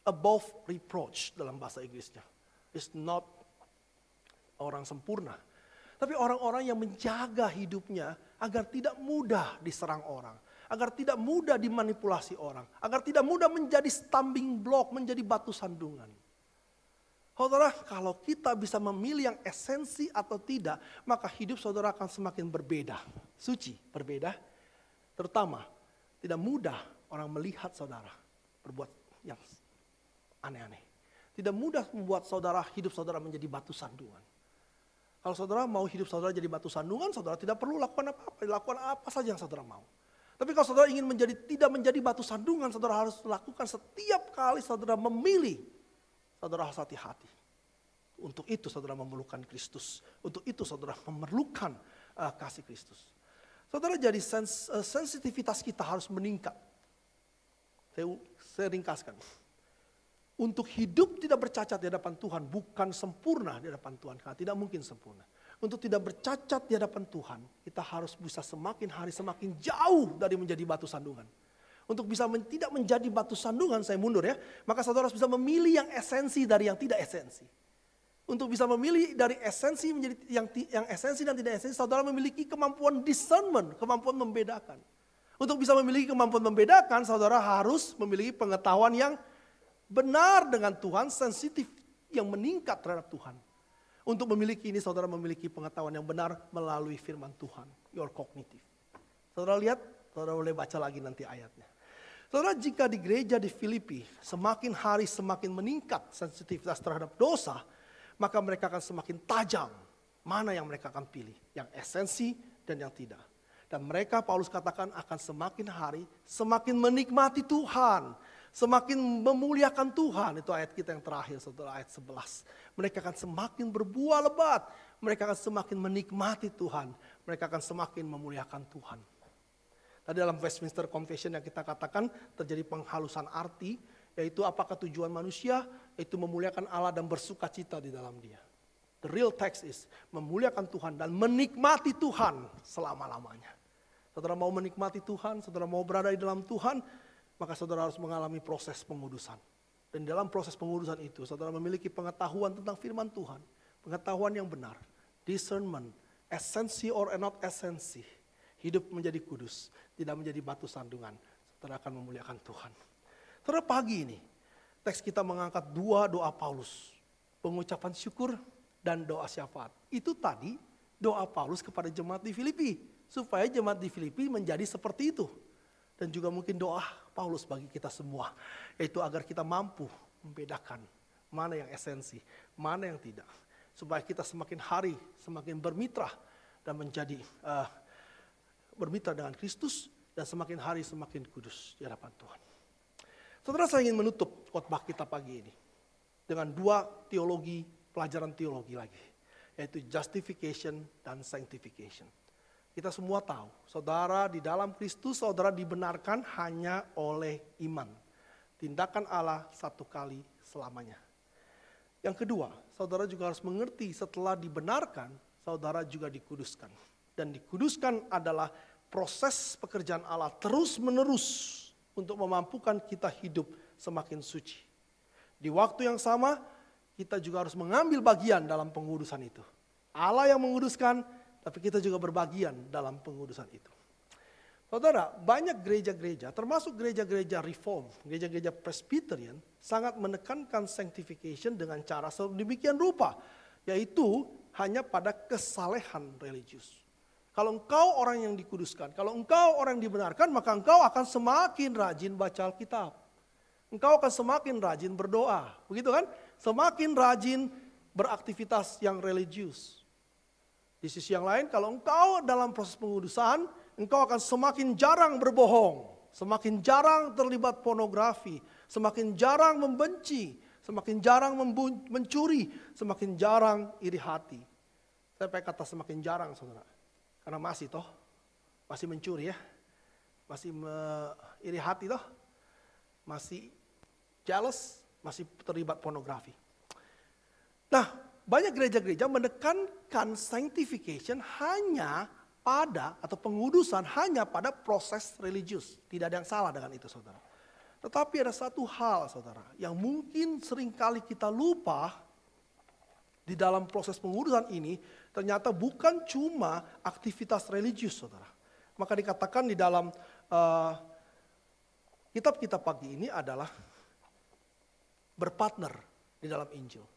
Above reproach dalam bahasa Inggrisnya. It's not orang sempurna. Tapi orang-orang yang menjaga hidupnya agar tidak mudah diserang orang. Agar tidak mudah dimanipulasi orang. Agar tidak mudah menjadi stumbling block, menjadi batu sandungan. Saudara, kalau kita bisa memilih yang esensi atau tidak, maka hidup saudara akan semakin berbeda. Suci, berbeda. Terutama, tidak mudah orang melihat saudara berbuat yang aneh-aneh. Tidak mudah membuat hidup saudara menjadi batu sandungan. Kalau saudara mau hidup saudara jadi batu sandungan, saudara tidak perlu lakukan apa-apa. Lakukan apa saja yang saudara mau. Tapi kalau saudara ingin tidak menjadi batu sandungan, saudara harus lakukan setiap kali saudara memilih. Saudara harus hati-hati. Untuk itu saudara memerlukan Kristus. Untuk itu saudara memerlukan kasih Kristus. Saudara, jadi sensitivitas kita harus meningkat. Saya ringkaskan. Untuk hidup tidak bercacat di hadapan Tuhan, bukan sempurna di hadapan Tuhan. Karena tidak mungkin sempurna. Untuk tidak bercacat di hadapan Tuhan, kita harus bisa semakin hari semakin jauh dari menjadi batu sandungan. Untuk bisa tidak menjadi batu sandungan, saya mundur ya. Maka saudara harus bisa memilih yang esensi dari yang tidak esensi. Untuk bisa memilih dari esensi menjadi yang esensi dan tidak esensi, saudara memiliki kemampuan discernment, kemampuan membedakan. Untuk bisa memiliki kemampuan membedakan, saudara harus memiliki pengetahuan yang benar dengan Tuhan, sensitif, yang meningkat terhadap Tuhan. Untuk memiliki ini, saudara memiliki pengetahuan yang benar melalui firman Tuhan, your cognitive. Saudara lihat, saudara boleh baca lagi nanti ayatnya. Saudara, jika di gereja di Filipi semakin hari semakin meningkat sensitivitas terhadap dosa, maka mereka akan semakin tajam mana yang mereka akan pilih. Yang esensi dan yang tidak. Dan mereka Paulus katakan akan semakin hari semakin menikmati Tuhan. Semakin memuliakan Tuhan. Itu ayat kita yang terakhir, saudara, ayat 11. Mereka akan semakin berbuah lebat. Mereka akan semakin menikmati Tuhan. Mereka akan semakin memuliakan Tuhan. Tadi dalam Westminster Confession yang kita katakan terjadi penghalusan arti. Yaitu apakah tujuan manusia? Yaitu memuliakan Allah dan bersuka cita di dalam dia. The real text is memuliakan Tuhan dan menikmati Tuhan selama-lamanya. Saudara mau menikmati Tuhan, saudara mau berada di dalam Tuhan, maka saudara harus mengalami proses pengudusan. Dan dalam proses pengudusan itu, saudara memiliki pengetahuan tentang firman Tuhan. Pengetahuan yang benar, discernment, esensi or not esensi. Hidup menjadi kudus, tidak menjadi batu sandungan. Saudara akan memuliakan Tuhan. Saudara, pagi ini, teks kita mengangkat dua doa Paulus. Pengucapan syukur dan doa syafaat. Itu tadi doa Paulus kepada jemaat di Filipi. Supaya jemaat di Filipi menjadi seperti itu. Dan juga mungkin doa Paulus bagi kita semua. Yaitu agar kita mampu membedakan mana yang esensi, mana yang tidak. Supaya kita semakin hari semakin bermitra dan menjadi bermitra dengan Kristus. Dan semakin hari semakin kudus di hadapan Tuhan. Saudara, saya ingin menutup khotbah kita pagi ini. Dengan dua teologi, pelajaran teologi lagi. Yaitu justification dan sanctification. Kita semua tahu, saudara di dalam Kristus, saudara dibenarkan hanya oleh iman. Tindakan Allah satu kali selamanya. Yang kedua, saudara juga harus mengerti setelah dibenarkan, saudara juga dikuduskan. Dan dikuduskan adalah proses pekerjaan Allah terus menerus untuk memampukan kita hidup semakin suci. Di waktu yang sama, kita juga harus mengambil bagian dalam pengudusan itu. Allah yang menguduskan, tapi kita juga berbagian dalam pengudusan itu. Saudara, banyak gereja-gereja, termasuk gereja-gereja Reform, gereja-gereja Presbyterian, sangat menekankan sanctification dengan cara sedemikian rupa. Yaitu hanya pada kesalehan religius. Kalau engkau orang yang dikuduskan, kalau engkau orang yang dibenarkan, maka engkau akan semakin rajin baca Alkitab. Engkau akan semakin rajin berdoa. Begitu kan? Semakin rajin beraktivitas yang religius. Di sisi yang lain, kalau engkau dalam proses pengudusan, engkau akan semakin jarang berbohong, semakin jarang terlibat pornografi, semakin jarang membenci, semakin jarang mencuri, semakin jarang iri hati. Saya pakai kata semakin jarang, saudara, karena masih masih mencuri ya, masih iri hati masih jealous, masih terlibat pornografi. Nah, banyak gereja-gereja menekankan sanctification hanya pada atau pengudusan hanya pada proses religius. Tidak ada yang salah dengan itu, saudara. Tetapi ada satu hal, saudara, yang mungkin seringkali kita lupa di dalam proses pengudusan ini, ternyata bukan cuma aktivitas religius, saudara. Maka dikatakan di dalam kitab kita pagi ini adalah berpartner di dalam Injil.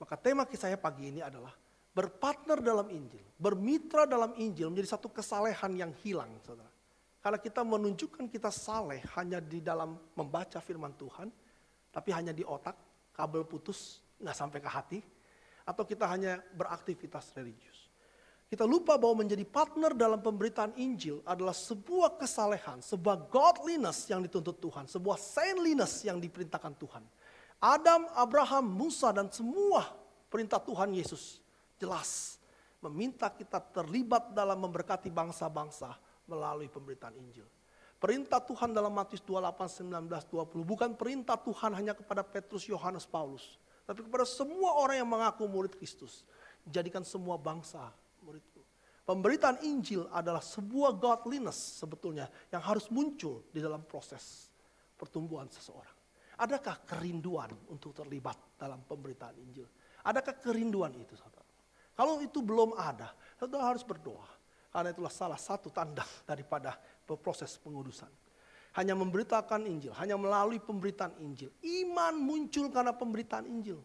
Maka tema saya pagi ini adalah berpartner dalam Injil. Bermitra dalam Injil menjadi satu kesalehan yang hilang, saudara. Karena kita menunjukkan kita saleh hanya di dalam membaca firman Tuhan. Tapi hanya di otak, kabel putus, nggak sampai ke hati. Atau kita hanya beraktivitas religius. Kita lupa bahwa menjadi partner dalam pemberitaan Injil adalah sebuah kesalehan, sebuah godliness yang dituntut Tuhan. Sebuah saintliness yang diperintahkan Tuhan. Adam, Abraham, Musa, dan semua perintah Tuhan Yesus jelas meminta kita terlibat dalam memberkati bangsa-bangsa melalui pemberitaan Injil. Perintah Tuhan dalam Matius 28, 19, 20 bukan perintah Tuhan hanya kepada Petrus, Yohanes, Paulus. Tapi kepada semua orang yang mengaku murid Kristus. Jadikan semua bangsa muridku. Pemberitaan Injil adalah sebuah godliness sebetulnya yang harus muncul di dalam proses pertumbuhan seseorang. Adakah kerinduan untuk terlibat dalam pemberitaan Injil? Adakah kerinduan itu, saudara? Kalau itu belum ada, saudara harus berdoa. Karena itulah salah satu tanda daripada proses pengudusan. Hanya memberitakan Injil, hanya melalui pemberitaan Injil. Iman muncul karena pemberitaan Injil.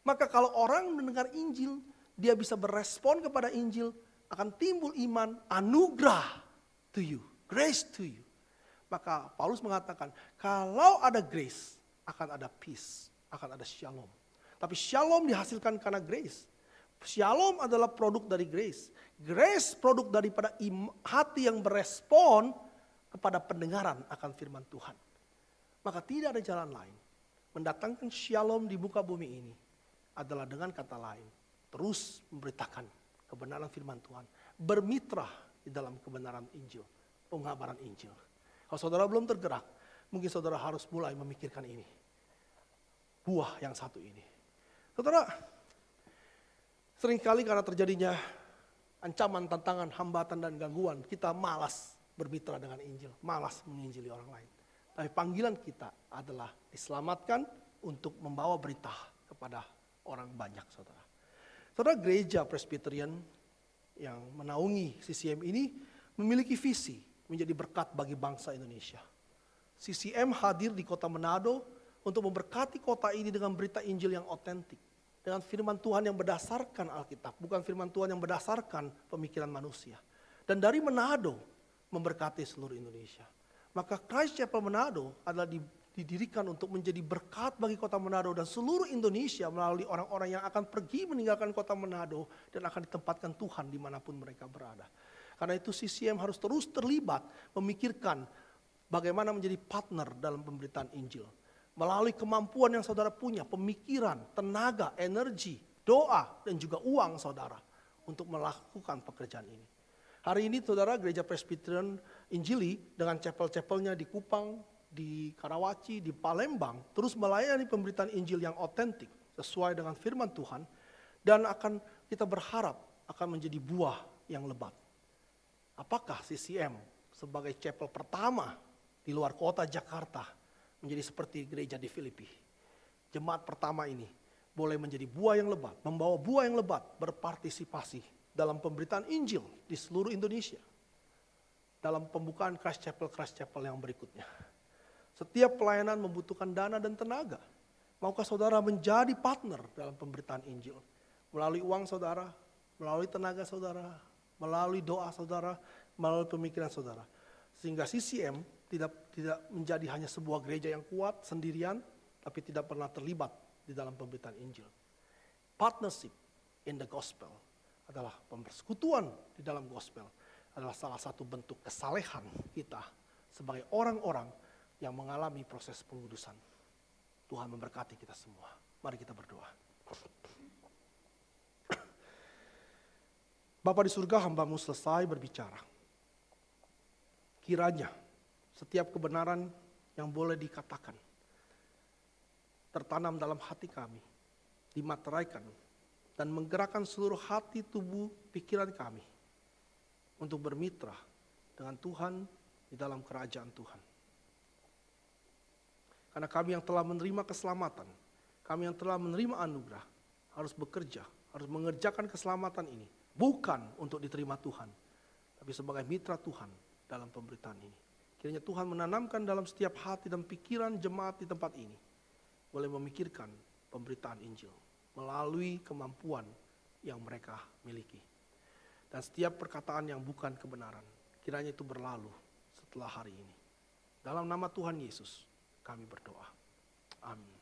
Maka kalau orang mendengar Injil, dia bisa berespon kepada Injil, akan timbul iman, anugerah to you, grace to you. Maka Paulus mengatakan, kalau ada grace, akan ada peace, akan ada shalom. Tapi shalom dihasilkan karena grace. Shalom adalah produk dari grace. Grace produk daripada hati yang berespon kepada pendengaran akan firman Tuhan. Maka tidak ada jalan lain. Mendatangkan shalom di muka bumi ini adalah dengan kata lain. Terus memberitakan kebenaran firman Tuhan. Bermitra di dalam kebenaran Injil. Pengabaran Injil. Kalau saudara belum tergerak, mungkin saudara harus mulai memikirkan ini. Buah yang satu ini. Saudara, seringkali karena terjadinya ancaman, tantangan, hambatan, dan gangguan, kita malas bermitra dengan Injil, malas menginjili orang lain. Tapi panggilan kita adalah diselamatkan untuk membawa berita kepada orang banyak, saudara. Saudara, gereja Presbyterian yang menaungi CCM ini memiliki visi menjadi berkat bagi bangsa Indonesia. CCM hadir di kota Manado untuk memberkati kota ini dengan berita Injil yang otentik. Dengan firman Tuhan yang berdasarkan Alkitab, bukan firman Tuhan yang berdasarkan pemikiran manusia. Dan dari Manado memberkati seluruh Indonesia. Maka Christ Chapel Manado adalah didirikan untuk menjadi berkat bagi kota Manado dan seluruh Indonesia melalui orang-orang yang akan pergi meninggalkan kota Manado dan akan ditempatkan Tuhan dimanapun mereka berada. Karena itu CCM harus terus terlibat memikirkan bagaimana menjadi partner dalam pemberitaan Injil. Melalui kemampuan yang saudara punya, pemikiran, tenaga, energi, doa, dan juga uang saudara untuk melakukan pekerjaan ini. Hari ini saudara, Gereja Presbyterian Injili dengan chapel-chapelnya di Kupang, di Karawaci, di Palembang, terus melayani pemberitaan Injil yang otentik sesuai dengan firman Tuhan, dan kita berharap akan menjadi buah yang lebat. Apakah CCM sebagai chapel pertama di luar kota Jakarta menjadi seperti gereja di Filipi? Jemaat pertama ini boleh menjadi buah yang lebat, membawa buah yang lebat, berpartisipasi dalam pemberitaan Injil di seluruh Indonesia. Dalam pembukaan Christ Chapel yang berikutnya. Setiap pelayanan membutuhkan dana dan tenaga. Maukah saudara menjadi partner dalam pemberitaan Injil? Melalui uang saudara, melalui tenaga saudara, melalui doa saudara, melalui pemikiran saudara. Sehingga CCM tidak menjadi hanya sebuah gereja yang kuat sendirian, tapi tidak pernah terlibat di dalam pemberitaan Injil. Partnership in the gospel adalah persekutuan di dalam gospel, adalah salah satu bentuk kesalehan kita sebagai orang-orang yang mengalami proses pengudusan. Tuhan memberkati kita semua. Mari kita berdoa. Bapa di surga, hamba-Mu selesai berbicara. Kiranya setiap kebenaran yang boleh dikatakan tertanam dalam hati kami, dimateraikan dan menggerakkan seluruh hati, tubuh, pikiran kami untuk bermitra dengan Tuhan di dalam kerajaan Tuhan. Karena kami yang telah menerima keselamatan, kami yang telah menerima anugerah, harus bekerja, harus mengerjakan keselamatan ini, bukan untuk diterima Tuhan, tapi sebagai mitra Tuhan dalam pemberitaan ini. Kiranya Tuhan menanamkan dalam setiap hati dan pikiran jemaat di tempat ini, boleh memikirkan pemberitaan Injil melalui kemampuan yang mereka miliki. Dan setiap perkataan yang bukan kebenaran, kiranya itu berlalu setelah hari ini. Dalam nama Tuhan Yesus, kami berdoa. Amin.